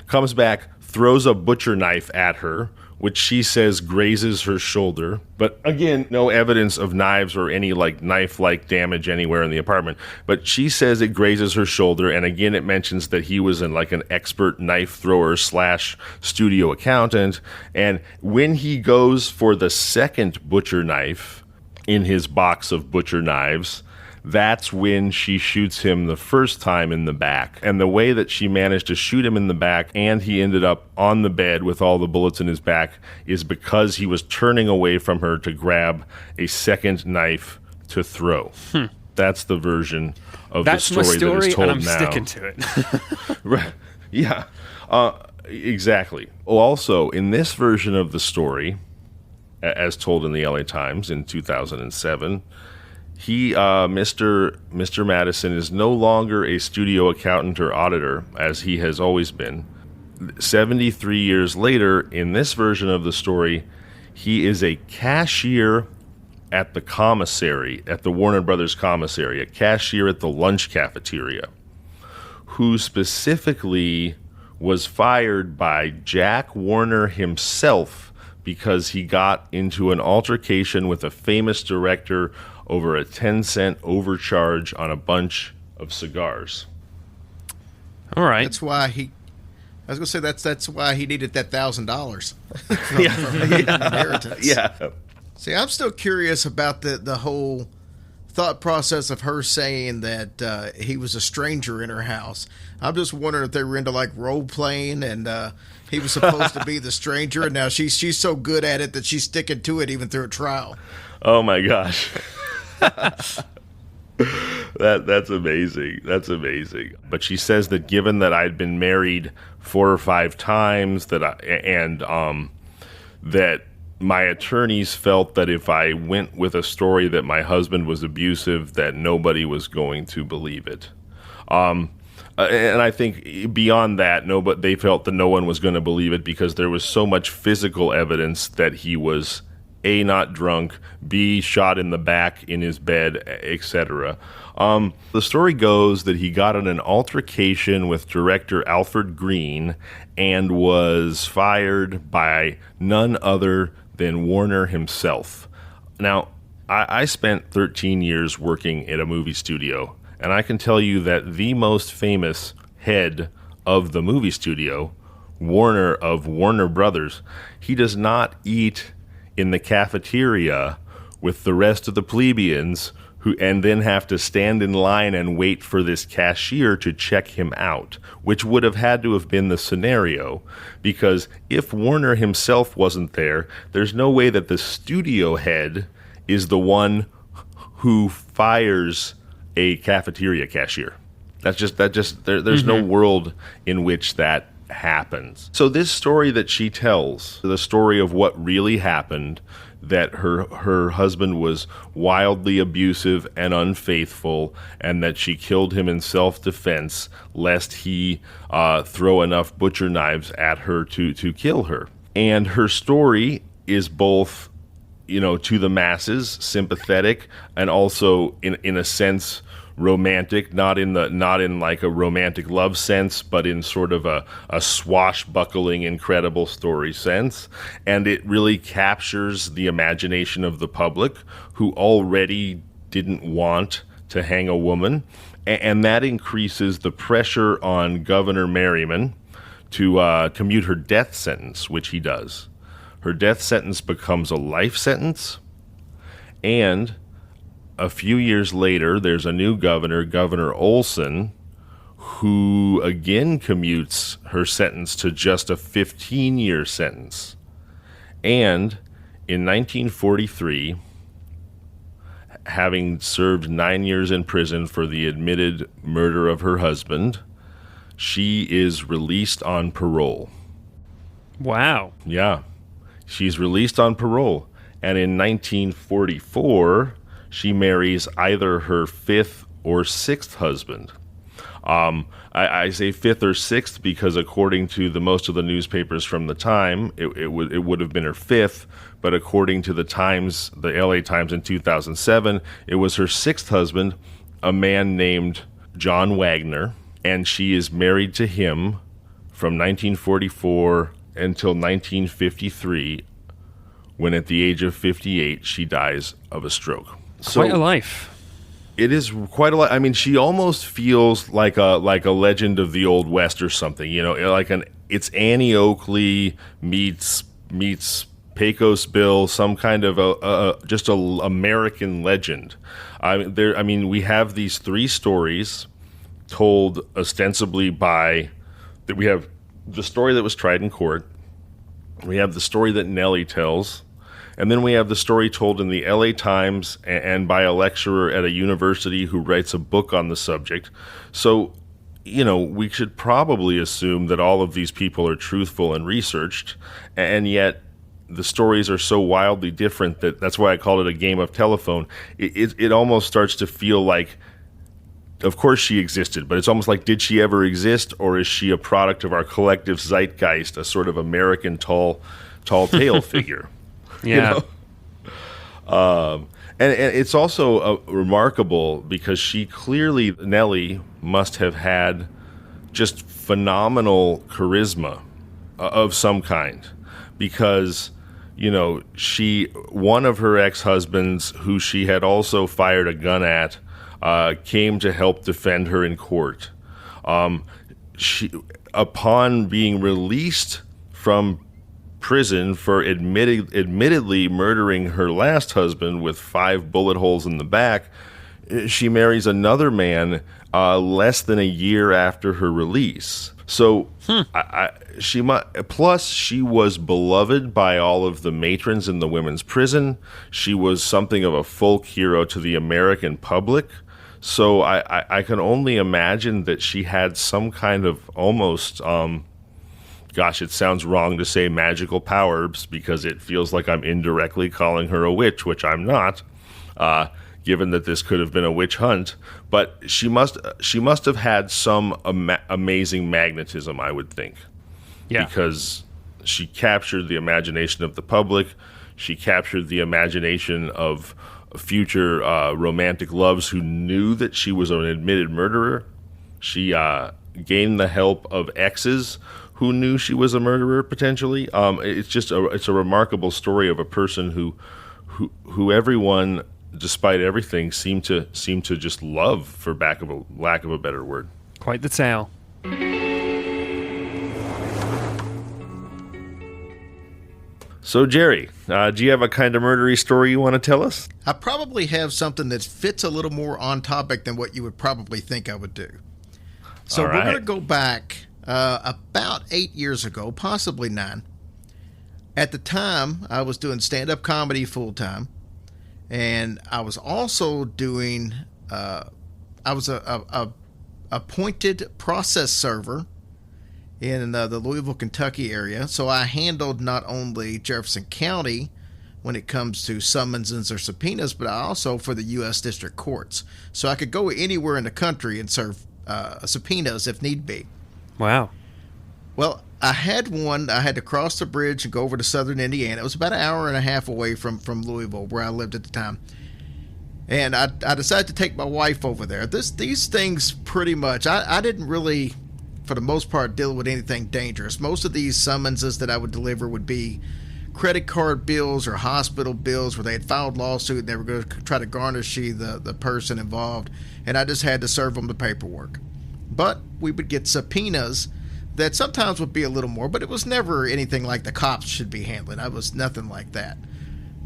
Comes back, throws a butcher knife at her, which she says grazes her shoulder. But again, no evidence of knives or any knife-like damage anywhere in the apartment. But she says it grazes her shoulder, and again, it mentions that he was an expert knife thrower / studio accountant. And when he goes for the second butcher knife in his box of butcher knives, that's when she shoots him the first time in the back. And the way that she managed to shoot him in the back and he ended up on the bed with all the bullets in his back is because he was turning away from her to grab a second knife to throw. That's the version of the story that is told now. And I'm sticking to it. Right. Yeah. Exactly. Also, in this version of the story, as told in the LA Times in 2007, Mr. Madison is no longer a studio accountant or auditor, as he has always been. 73 years later, in this version of the story, he is a cashier at the commissary, at the Warner Brothers commissary, a cashier at the lunch cafeteria, who specifically was fired by Jack Warner himself because he got into an altercation with a famous director over a 10-cent overcharge on a bunch of cigars. All right. That's why I was going to say that's why he needed that $1,000 Yeah. inheritance. Yeah. See, I'm still curious about the whole thought process of her saying that he was a stranger in her house. I'm just wondering if they were into like role playing and he was supposed to be the stranger, and now she's so good at it that she's sticking to it even through a trial. Oh my gosh. That's amazing. That's amazing. But she says that given that I'd been married 4 or 5 times, that that my attorneys felt that if I went with a story that my husband was abusive, that nobody was going to believe it. And I think beyond that, they felt that no one was going to believe it because there was so much physical evidence that he was A, not drunk, B, shot in the back in his bed, etc. The story goes that he got in an altercation with director Alfred Green and was fired by none other than Warner himself. Now, I spent 13 years working at a movie studio, and I can tell you that the most famous head of the movie studio, Warner of Warner Brothers, he does not eat in the cafeteria with the rest of the plebeians and then have to stand in line and wait for this cashier to check him out, which would have had to have been the scenario, because if Warner himself wasn't there, there's no way that the studio head is the one who fires a cafeteria cashier. There's no world in which that happens. So this story that she tells, the story of what really happened, that her husband was wildly abusive and unfaithful, and that she killed him in self-defense lest he throw enough butcher knives at her to kill her. And her story is both, to the masses, sympathetic, and also in a sense romantic, not in like a romantic love sense, but in sort of a swashbuckling, incredible story sense. And it really captures the imagination of the public who already didn't want to hang a woman. And that increases the pressure on Governor Merriman to commute her death sentence, which he does. Her death sentence becomes a life sentence, and a few years later, there's a new governor, Governor Olson, who again commutes her sentence to just a 15-year sentence. And in 1943, having served 9 years in prison for the admitted murder of her husband, she is released on parole. Wow. Yeah. She's released on parole. And in 1944... she marries either her 5th or 6th husband. I say 5th or 6th because according to most of the newspapers from the time, it would have been her 5th, but according to the Times, the LA Times in 2007, it was her 6th husband, a man named John Wagner, and she is married to him from 1944 until 1953, when at the age of 58, she dies of a stroke. Quite a life. It is quite a lot. I mean, she almost feels like a legend of the Old West or something. It's Annie Oakley meets Pecos Bill, some kind of just a American legend. We have these 3 stories told ostensibly by that. We have the story that was tried in court. We have the story that Nellie tells. And then we have the story told in the LA Times and by a lecturer at a university who writes a book on the subject. So, we should probably assume that all of these people are truthful and researched, and yet the stories are so wildly different that's why I call it a game of telephone. It almost starts to feel like, of course she existed, but it's almost like, did she ever exist, or is she a product of our collective zeitgeist, a sort of American tall tale figure? Yeah. And it's also remarkable because Nellie must have had just phenomenal charisma of some kind, because, one of her ex-husbands, who she had also fired a gun at, came to help defend her in court. upon being released from prison for admittedly murdering her last husband with 5 bullet holes in the back, she marries another man less than a year after her release. So she was beloved by all of the matrons in the women's prison. She was something of a folk hero to the American public. So I can only imagine that she had some kind of almost, gosh, it sounds wrong to say magical powers because it feels like I'm indirectly calling her a witch, which I'm not. Given that this could have been a witch hunt, but she must have had some amazing magnetism, I would think. Yeah. Because she captured the imagination of the public, she captured the imagination of future romantic loves who knew that she was an admitted murderer. She gained the help of exes who knew she was a murderer potentially. It's a remarkable story of a person who everyone, despite everything, seemed to just love, for lack of a better word. Quite the tale. So, Jerry, do you have a kind of murdery story you want to tell us? I probably have something that fits a little more on topic than what you would probably think I would do. So All right. We're going to go back about 8 years ago, possibly 9. At the time, I was doing stand-up comedy full-time. And I was also doing, I was a appointed process server in the Louisville, Kentucky area. So I handled not only Jefferson County when it comes to summonses or subpoenas, but I also for the U.S. District Courts. So I could go anywhere in the country and serve subpoenas if need be. Wow. Well, I had one. I had to cross the bridge and go over to southern Indiana. It was about an hour and a half away from Louisville, where I lived at the time. And I decided to take my wife over there. These things pretty much, I didn't really, for the most part, deal with anything dangerous. Most of these summonses that I would deliver would be credit card bills or hospital bills where they had filed lawsuit and they were going to try to garnish the person involved. And I just had to serve them the paperwork. But we would get subpoenas that sometimes would be a little more, but it was never anything like the cops should be handling. I was nothing like that.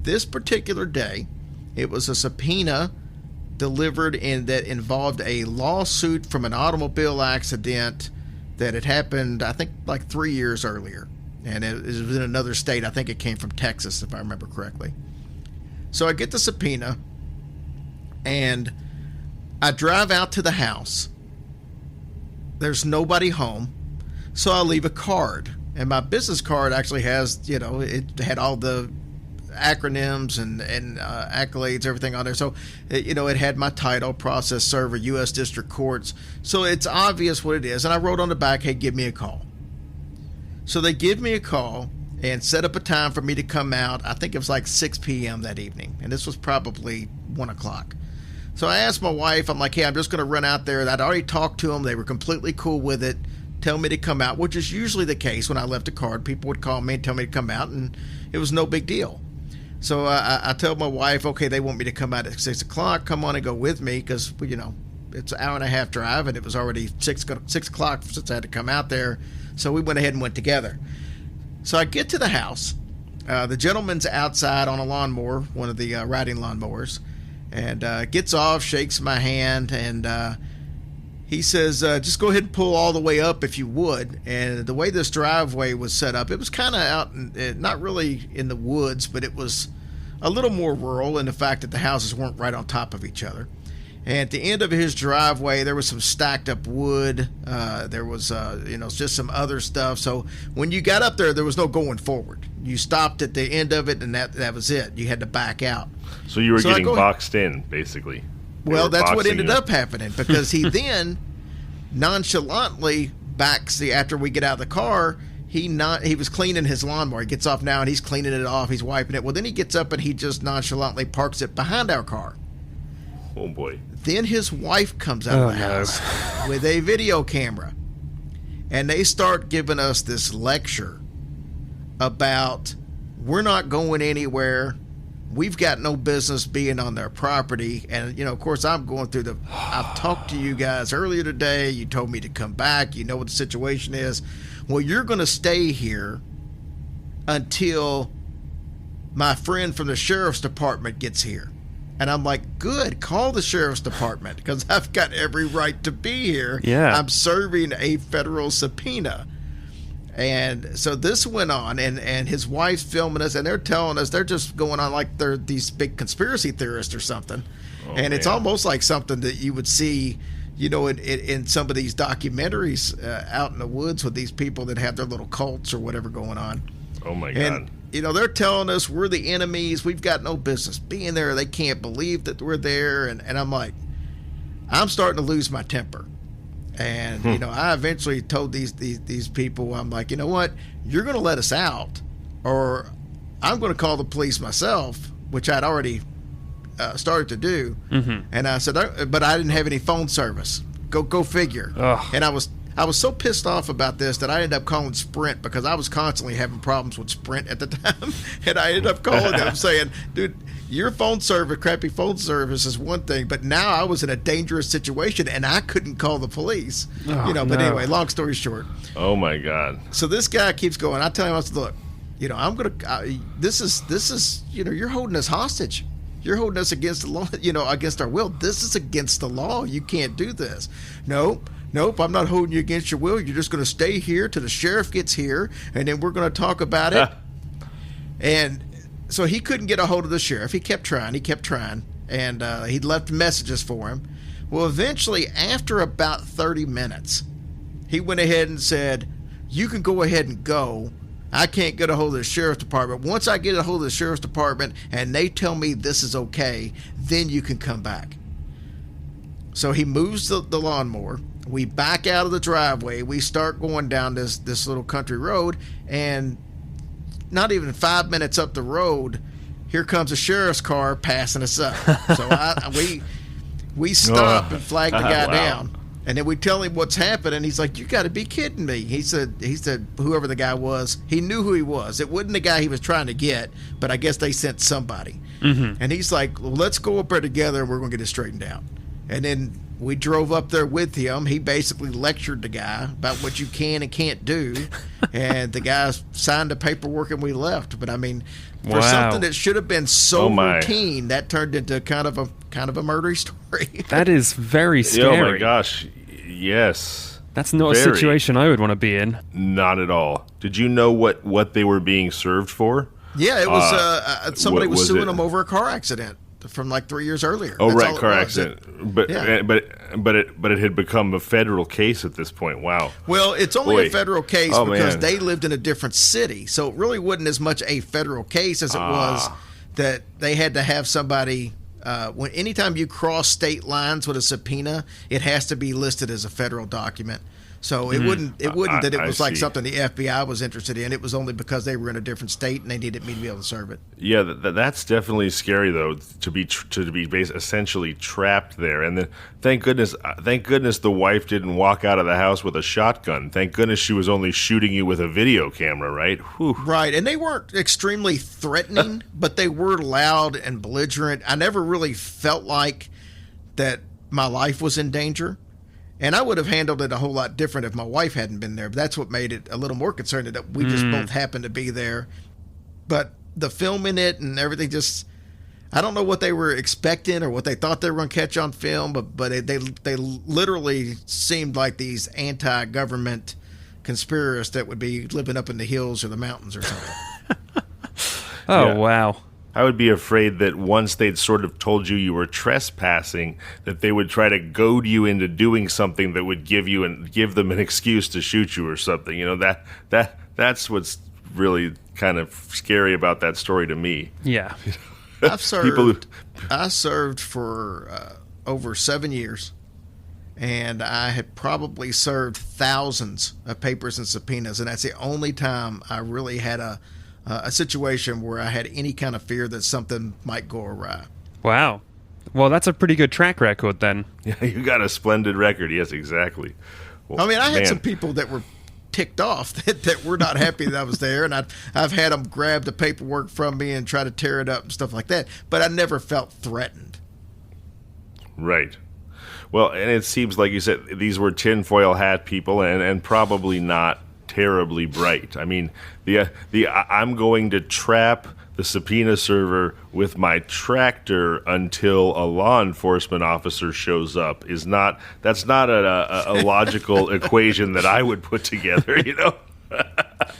This particular day, it was a subpoena delivered that involved a lawsuit from an automobile accident that had happened, I think, like 3 years earlier. And it was in another state. I think it came from Texas, if I remember correctly. So I get the subpoena, and I drive out to the house. There's nobody home. So I leave a card, and my business card actually has, it had all the acronyms and accolades, everything on there. So, it had my title, process server, U.S. District Courts. So it's obvious what it is. And I wrote on the back, hey, give me a call. So they give me a call and set up a time for me to come out. I think it was like 6 p.m. that evening, and this was probably 1 o'clock. So I asked my wife, I'm like, hey, I'm just going to run out there. I'd already talked to them. They were completely cool with it. Tell me to come out, which is usually the case when I left a card. People would call me and tell me to come out, and it was no big deal. So I tell my wife, okay, they want me to come out at 6 o'clock. Come on and go with me because, it's an hour and a half drive, and it was already 6 o'clock since I had to come out there. So we went ahead and went together. So I get to the house. The gentleman's outside on a lawnmower, one of the riding lawnmowers, and gets off, shakes my hand, and he says, just go ahead and pull all the way up if you would. And the way this driveway was set up, it was kind of out, not really in the woods, but it was a little more rural in the fact that the houses weren't right on top of each other. And at the end of his driveway, there was some stacked up wood. There was, just some other stuff. So when you got up there, there was no going forward. You stopped at the end of it, and that was it. You had to back out. So you were getting boxed in, basically. Well, that's what ended up happening, because he then nonchalantly backs after we get out of the car. He was cleaning his lawnmower. He gets off now, and he's cleaning it off. He's wiping it. Well, then he gets up and he just nonchalantly parks it behind our car. Oh boy! Then his wife comes out of the house with a video camera, and they start giving us this lecture about we're not going anywhere. we've got no business being on their property. And, of course, I'm going through I've talked to you guys earlier today. You told me to come back. You know what the situation is. Well, you're going to stay here until my friend from the sheriff's department gets here. And I'm like, good, call the sheriff's department because I've got every right to be here. Yeah. I'm serving a federal subpoena. And so this went on, and his wife's filming us, and they're telling us they're just going on like they're these big conspiracy theorists or something. And it's almost like something that you would see, in some of these documentaries out in the woods with these people that have their little cults or whatever going on. Oh, my God. And, they're telling us we're the enemies. We've got no business being there. They can't believe that we're there. And I'm like, I'm starting to lose my temper. And, I eventually told these people, I'm like, you know what? You're going to let us out, or I'm going to call the police myself, which I'd already started to do. Mm-hmm. And I said, but I didn't have any phone service. Go figure. Ugh. And I was so pissed off about this that I ended up calling Sprint because I was constantly having problems with Sprint at the time. And I ended up calling them saying, dude, your crappy phone service is one thing, but now I was in a dangerous situation and I couldn't call the police. But anyway, long story short. Oh my God. So this guy keeps going. I tell him, I said, look, I'm going to, this is, you're holding us hostage. You're holding us against the law, against our will. This is against the law. You can't do this. Nope, I'm not holding you against your will. You're just going to stay here till the sheriff gets here, and then we're going to talk about it. And so he couldn't get a hold of the sheriff. He kept trying, and he'd left messages for him. Well, eventually, after about 30 minutes, he went ahead and said, you can go ahead and go. I can't get a hold of the sheriff's department. Once I get a hold of the sheriff's department and they tell me this is okay, then you can come back. So he moves the lawnmower. We back out of the driveway. We start going down this little country road, and not even 5 minutes up the road, here comes a sheriff's car passing us up. So we stop and flag the guy down. And then we tell him what's happening. He's like, you got to be kidding me. He said, whoever the guy was, he knew who he was. It wasn't the guy he was trying to get, but I guess they sent somebody. Mm-hmm. And he's like, well, let's go up there together and we're going to get it straightened out. And then we drove up there with him. He basically lectured the guy about what you can and can't do. And the guy signed the paperwork and we left. But I mean, for something that should have been so routine, that turned into kind of a murdery story. That is very scary. Oh my gosh. Yes. That's not a situation I would want to be in. Not at all. Did you know what they were being served for? Yeah, it was somebody was suing them over a car accident from like 3 years earlier. Oh, right, car accident. But it had become a federal case at this point. Wow. Well, it's only a federal case because they lived in a different city. So it really wasn't as much a federal case as it was that they had to have somebody. Anytime you cross state lines with a subpoena, it has to be listed as a federal document. So it wouldn't that it was like something the FBI was interested in. It was only because they were in a different state and they needed me to be able to serve it. Yeah, that's definitely scary though, to be essentially trapped there. And then thank goodness the wife didn't walk out of the house with a shotgun. Thank goodness she was only shooting you with a video camera, right? Whew. Right, and they weren't extremely threatening, but they were loud and belligerent. I never really felt like that my life was in danger. And I would have handled it a whole lot different if my wife hadn't been there. But that's what made it a little more concerning, that we just both happened to be there. But the filming it and everything, just, I don't know what they were expecting or what they thought they were going to catch on film, but they literally seemed like these anti-government conspiracists that would be living up in the hills or the mountains or something. Wow. I would be afraid that once they'd sort of told you were trespassing, that they would try to goad you into doing something that would give them an excuse to shoot you or something. You know, that's what's really kind of scary about that story to me. Yeah. I served for over 7 years, and I had probably served thousands of papers and subpoenas, and that's the only time I really had a situation where I had any kind of fear that something might go awry. Wow. Well, that's a pretty good track record then. Yeah, you got a splendid record. Yes, exactly. Well, I mean, I had some people that were ticked off that we're not happy that I was there, and I've had them grab the paperwork from me and try to tear it up and stuff like that. But I never felt threatened. Right. Well, and it seems like you said these were tinfoil hat people, and probably not terribly bright. I mean, the I'm going to trap the subpoena server with my tractor until a law enforcement officer shows up that's not a logical equation that I would put together, you know.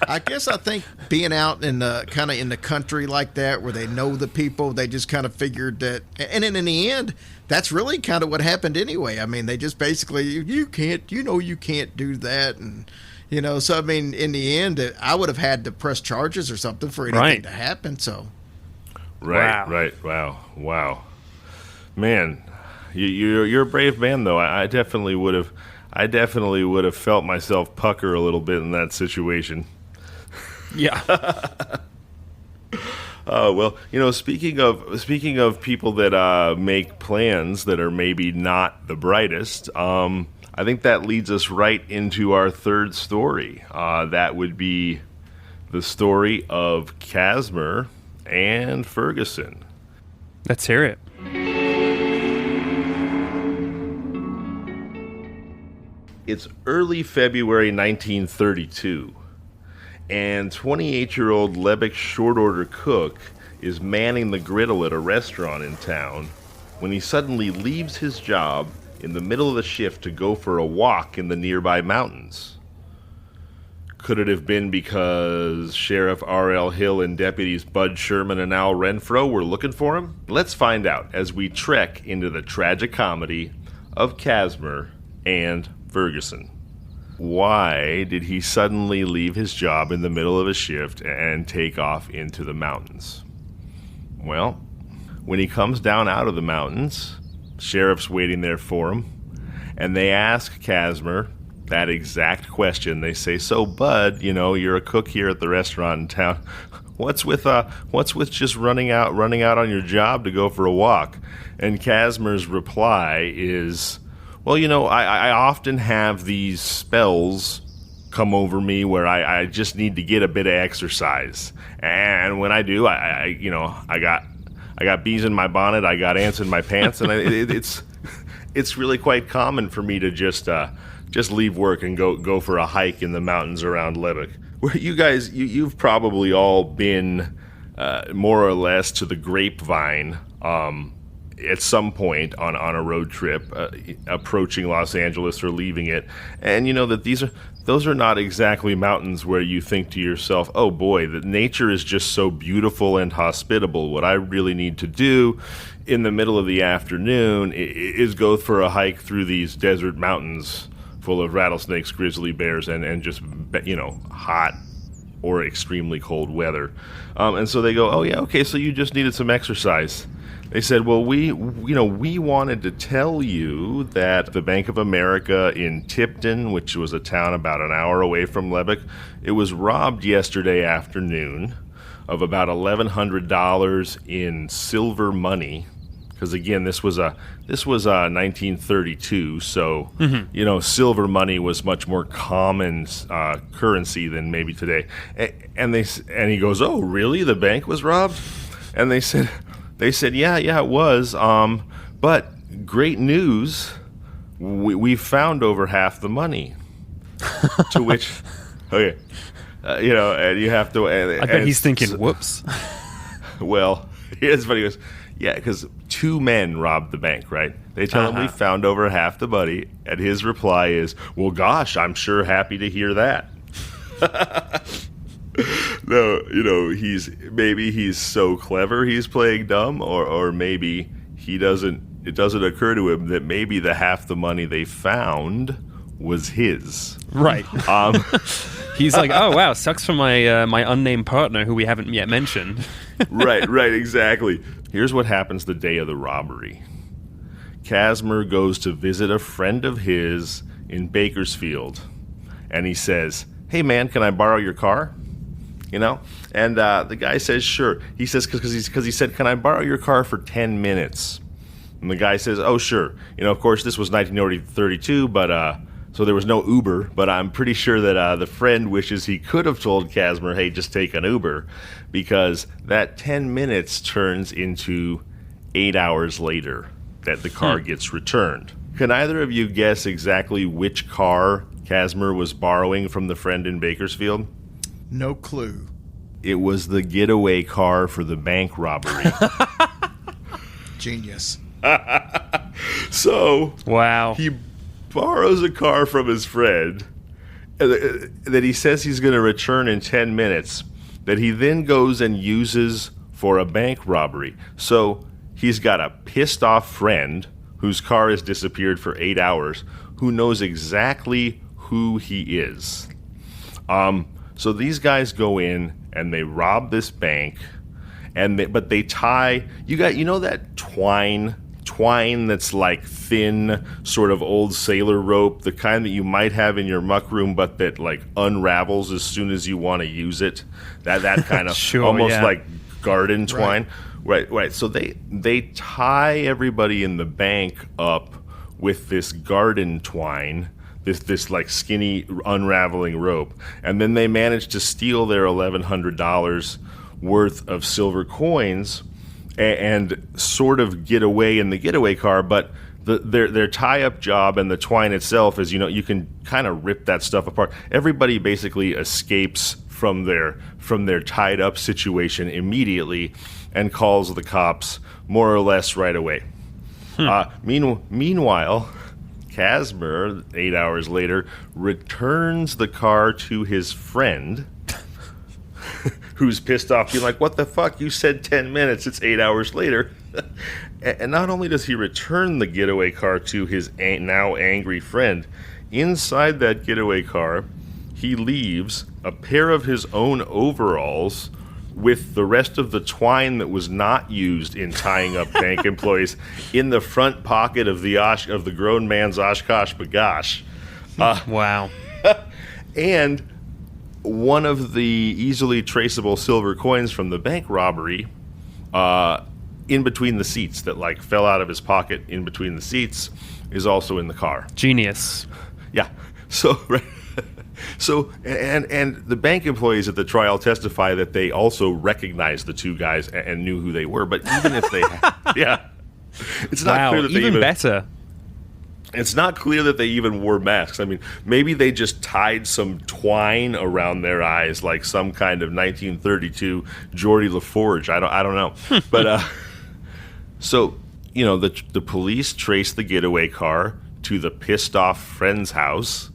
I guess I think being out in kind of in the country like that, where they know the people, they just kind of figured that, and then in the end, that's really kind of what happened anyway. I mean, they just basically, you can't do that, and so I mean, in the end, I would have had to press charges or something for anything to happen. So, right, wow, man, you're a brave man, though. I definitely would have felt myself pucker a little bit in that situation. Yeah. Well, speaking of people that make plans that are maybe not the brightest, I think that leads us right into our third story. That would be the story of Casimir and Ferguson. Let's hear it. It's early February 1932, and 28-year-old Levick short-order cook is manning the griddle at a restaurant in town when he suddenly leaves his job in the middle of the shift to go for a walk in the nearby mountains. Could it have been because Sheriff R.L. Hill and deputies Bud Sherman and Al Renfro were looking for him? Let's find out as we trek into the tragic comedy of Casimir and Ferguson. Why did he suddenly leave his job in the middle of a shift and take off into the mountains? Well, when he comes down out of the mountains, sheriff's waiting there for him, and they ask Casimir that exact question. They say, "So, Bud, you're a cook here at the restaurant in town. What's with just running out on your job to go for a walk?" And Casimir's reply is, "Well, I often have these spells come over me where I just need to get a bit of exercise, and when I do, I got bees in my bonnet, I got ants in my pants, and it's really quite common for me to just leave work and go for a hike in the mountains around Levick." Where you guys, you've probably all been more or less to the Grapevine at some point on a road trip approaching Los Angeles or leaving it, and that those are not exactly mountains where you think to yourself, "Oh boy, the nature is just so beautiful and hospitable. What I really need to do in the middle of the afternoon is go for a hike through these desert mountains full of rattlesnakes, grizzly bears, and just hot or extremely cold weather." And so they go, "Oh yeah, okay, so you just needed some exercise." They said, "Well, we wanted to tell you that the Bank of America in Tipton, which was a town about an hour away from Levick, it was robbed yesterday afternoon of about $1,100 in silver money." Because again, this was 1932, so silver money was much more common currency than maybe today. And he goes, "Oh, really? The bank was robbed?" And they said, yeah, it was. But great news, we found over half the money. To which, okay, and you have to. I bet he's thinking, "Whoops." Well, here's what he goes. Yeah, because two men robbed the bank, right? They tell him we found over half the money, and his reply is, "Well, gosh, I'm sure happy to hear that." No, he's so clever he's playing dumb, or maybe it doesn't occur to him that maybe the half the money they found was his. Right. He's like, "Oh wow, sucks for my unnamed partner who we haven't yet mentioned." Right, exactly. Here's what happens the day of the robbery. Casimir goes to visit a friend of his in Bakersfield, and he says, "Hey man, can I borrow your car?" And the guy says, "Sure." He says, because he said, "Can I borrow your car for 10 minutes?" And the guy says, "Oh, sure." Of course, this was 1932, but So there was no Uber, but I'm pretty sure that the friend wishes he could have told Casimir, hey, just take an Uber, because that 10 minutes turns into 8 hours later that the car gets returned. Can either of you guess exactly which car Casimir was borrowing from the friend in Bakersfield? No clue. It was the getaway car for the bank robbery. Genius. So, Wow. he borrows a car from his friend that he says he's going to return in 10 minutes, that he then goes and uses for a bank robbery. So he's got a pissed off friend whose car has disappeared for 8 hours, who knows exactly who he is. So these guys go in and they rob this bank, but they tie, you know that twine that's like thin, sort of old sailor rope, the kind that you might have in your muck room, but that like unravels as soon as you want to use it. That kind of Sure, almost yeah. like garden twine. Right. So they tie everybody in the bank up with this garden twine, this like skinny unraveling rope, and then they manage to steal their $1,100 worth of silver coins and sort of get away in the getaway car. But their tie-up job and the twine itself is, you can kind of rip that stuff apart. Everybody basically escapes from their tied-up situation immediately and calls the cops more or less right away. Meanwhile, Casimir, 8 hours later, returns the car to his friend, who's pissed off, being like, what the fuck? You said 10 minutes. It's 8 hours later. And not only does he return the getaway car to his now angry friend, inside that getaway car, he leaves a pair of his own overalls with the rest of the twine that was not used in tying up bank employees in the front pocket of the grown man's Oshkosh Bagosh. Wow. And one of the easily traceable silver coins from the bank robbery in between the seats that like fell out of his pocket in between the seats is also in the car. Genius. Yeah. So and the bank employees at the trial testify that they also recognized the two guys and knew who they were. But even if they, it's not clear that they even better. It's not clear that they even wore masks. I mean, maybe they just tied some twine around their eyes, like some kind of 1932 Geordie LaForge. I don't know. But so the police traced the getaway car to the pissed off friend's house.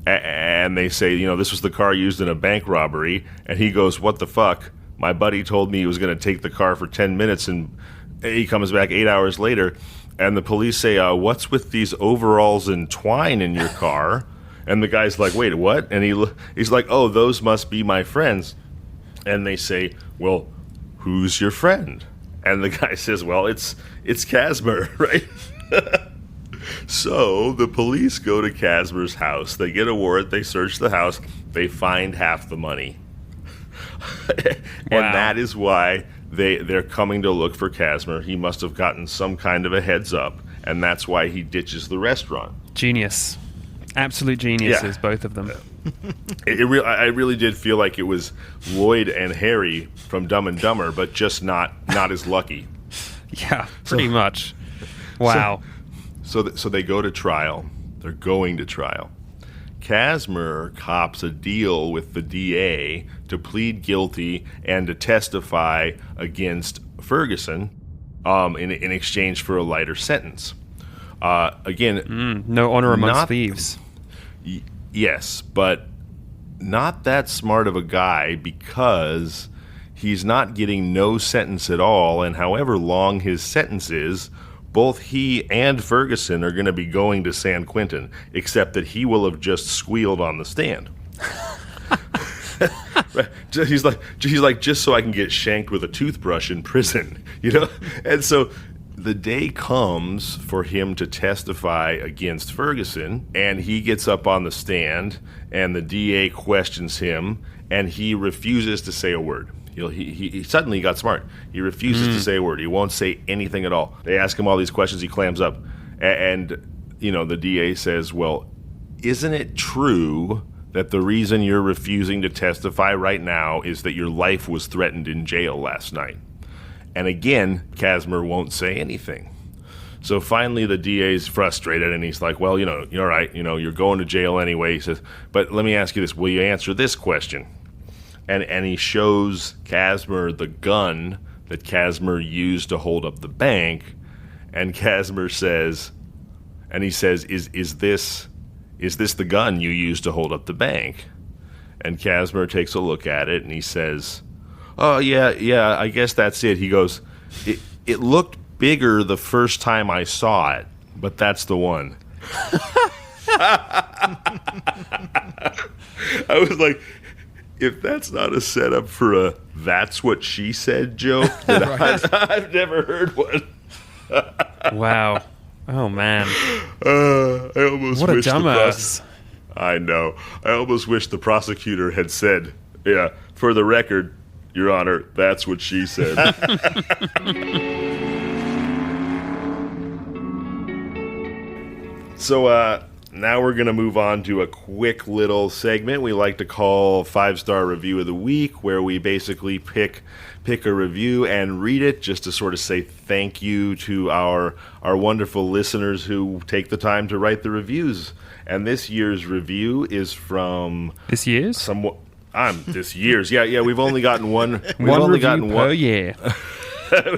And they say, this was the car used in a bank robbery. And he goes, what the fuck? My buddy told me he was going to take the car for 10 minutes, and he comes back 8 hours later. And the police say, what's with these overalls and twine in your car? And the guy's like, wait, what? And he's like, oh, those must be my friends. And they say, well, who's your friend? And the guy says, well, it's Casimir, right? So the police go to Casimir's house. They get a warrant. They search the house. They find half the money. And that is why they're coming to look for Casimir. He must have gotten some kind of a heads up, and that's why he ditches the restaurant. Genius. Absolute geniuses, both of them. I really did feel like it was Lloyd and Harry from Dumb and Dumber, but just not as lucky. Yeah, pretty much. Wow. So they go to trial. They're going to trial. Casimir cops a deal with the DA to plead guilty and to testify against Ferguson in exchange for a lighter sentence. Again, no honor amongst thieves. Yes, but not that smart of a guy, because he's not getting no sentence at all, and however long his sentence is, both he and Ferguson are going to be going to San Quentin, except that he will have just squealed on the stand. Right. He's like, just so I can get shanked with a toothbrush in prison, And so the day comes for him to testify against Ferguson, and he gets up on the stand, and the DA questions him, and he refuses to say a word. He suddenly got smart. He refuses to say a word. He won't say anything at all. They ask him all these questions. He clams up. And the DA says, well, isn't it true that the reason you're refusing to testify right now is that your life was threatened in jail last night? And again, Casimir won't say anything. So finally the DA's frustrated, and he's like, well, you're all right, you're going to jail anyway. He says, but let me ask you this, will you answer this question? And he shows Casimir the gun that Casimir used to hold up the bank, and Casimir says, is this the gun you used to hold up the bank? And Casimir takes a look at it, and he says, oh, yeah, I guess that's it. He goes, it looked bigger the first time I saw it, but that's the one. I was like, if that's not a setup for a "that's what she said" joke, then I've never heard one. Wow. Oh, man. I almost what a wish dumbass. I know. I almost wish the prosecutor had said, yeah, for the record, Your Honor, that's what she said. So, now we're going to move on to a quick little segment we like to call 5-Star Review of the Week, where we basically pick a review and read it just to sort of say thank you to our wonderful listeners who take the time to write the reviews. And this year's review is from... This year's? This year's. Yeah, we've only gotten one. Per year.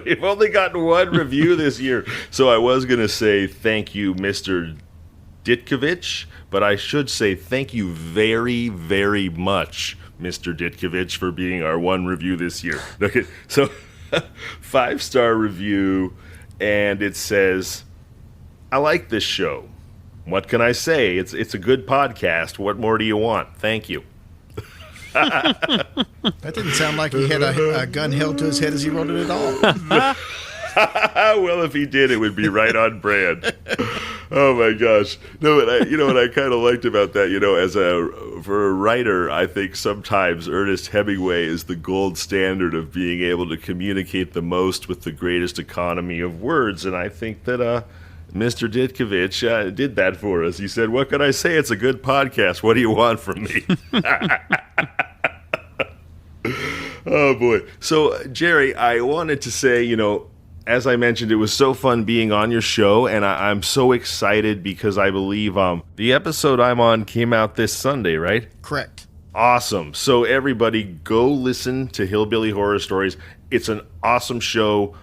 We've only gotten one review this year. So I was going to say thank you, Mr. Ditkovich, but I should say thank you very, very much, Mr. Ditkovich, for being our one review this year. Okay, so 5-star review, and it says, I like this show. What can I say? It's a good podcast. What more do you want? Thank you. That didn't sound like he had a gun held to his head as he wrote it at all. Well, if he did, it would be right on brand. Oh my gosh! No, but what I kind of liked about that, for a writer, I think sometimes Ernest Hemingway is the gold standard of being able to communicate the most with the greatest economy of words, and I think that Mr. Ditkovich did that for us. He said, "What can I say? It's a good podcast. What do you want from me?" Oh boy! So Jerry, I wanted to say, as I mentioned, it was so fun being on your show, and I'm so excited because I believe the episode I'm on came out this Sunday, right? Correct. Awesome. So everybody go listen to Hillbilly Horror Stories. It's an awesome show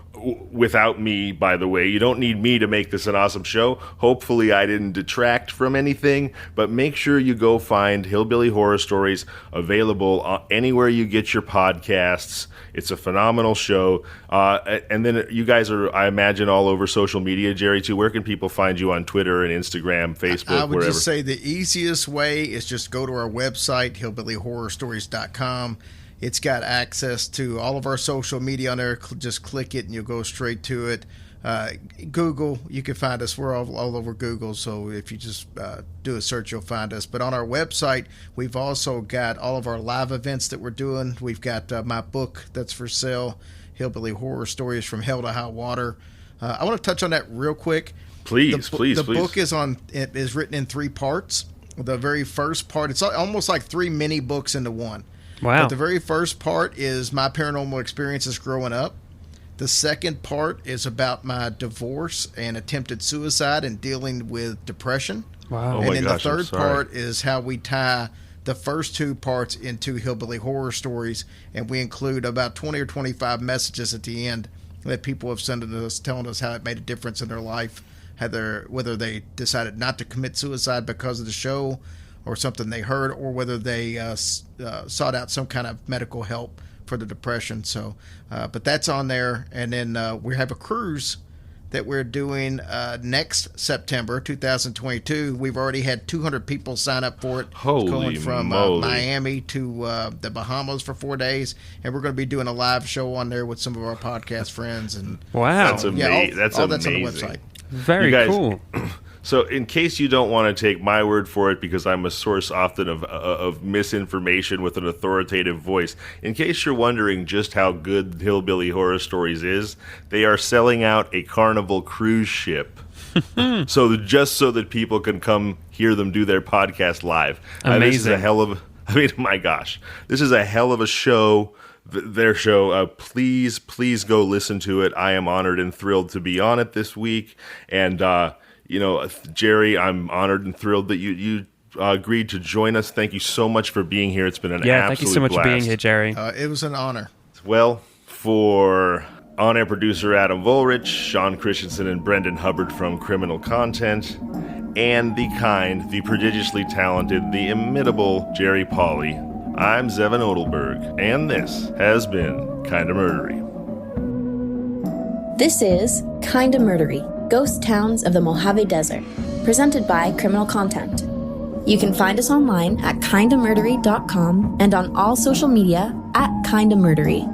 without me, by the way. You don't need me to make this an awesome show. Hopefully I didn't detract from anything, but make sure you go find Hillbilly Horror Stories, available anywhere you get your podcasts. It's a phenomenal show. And then you guys are, I imagine, all over social media, Jerry, too. Where can people find you on Twitter and Instagram, Facebook, I would wherever? just say the easiest way is just go to our website, hillbillyhorrorstories.com. It's got access to all of our social media on there. Just click it and you'll go straight to it. Google, you can find us. We're all over Google, so if you just do a search, you'll find us. But on our website, we've also got all of our live events that we're doing. We've got my book that's for sale, Hillbilly Horror Stories from Hell to High Water. I want to touch on that real quick. Please. The book is written in 3 parts. The very first part, it's almost like 3 mini books into one. Wow. But the very first part is my paranormal experiences growing up. The second part is about my divorce and attempted suicide and dealing with depression. Wow. And then the third part is how we tie the first 2 parts into Hillbilly Horror Stories, and we include about 20 or 25 messages at the end that people have sent to us telling us how it made a difference in their life, whether they decided not to commit suicide because of the show or something they heard, or whether they sought out some kind of medical help for the depression. So, but that's on there. And then we have a cruise that we're doing next September 2022. We've already had 200 people sign up for it. Holy going from moly. Miami to the Bahamas for 4 days, and we're going to be doing a live show on there with some of our podcast friends. And wow, that's amazing. all that's on the website. Very cool. So in case you don't want to take my word for it, because I'm a source often of misinformation with an authoritative voice, in case you're wondering just how good Hillbilly Horror Stories is, they are selling out a Carnival cruise ship. So that people can come hear them do their podcast live. Amazing. This is a hell of, I mean, my gosh, this is a hell of a show. Their show. Please go listen to it. I am honored and thrilled to be on it this week. And, Jerry, I'm honored and thrilled that you agreed to join us. Thank you so much for being here. It's been an absolute blast. Thank you so much for being here, Jerry. It was an honor. Well, for on-air producer Adam Volrich, Sean Christensen, and Brendan Hubbard from Criminal Content, and the prodigiously talented, the inimitable Jerry Paulley, I'm Zevin Odelberg, and this has been Kinda Murdery. This is Kinda Murdery, Ghost Towns of the Mojave Desert, presented by Criminal Content. You can find us online at kindamurdery.com and on all social media at kindamurdery.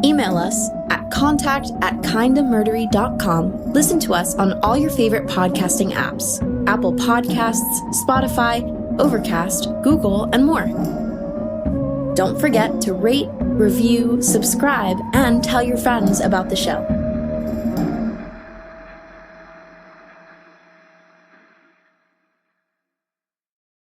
Email us at contact@kindamurdery.com. Listen to us on all your favorite podcasting apps: Apple Podcasts, Spotify, Overcast, Google, and more. Don't forget to rate, review, subscribe, and tell your friends about the show.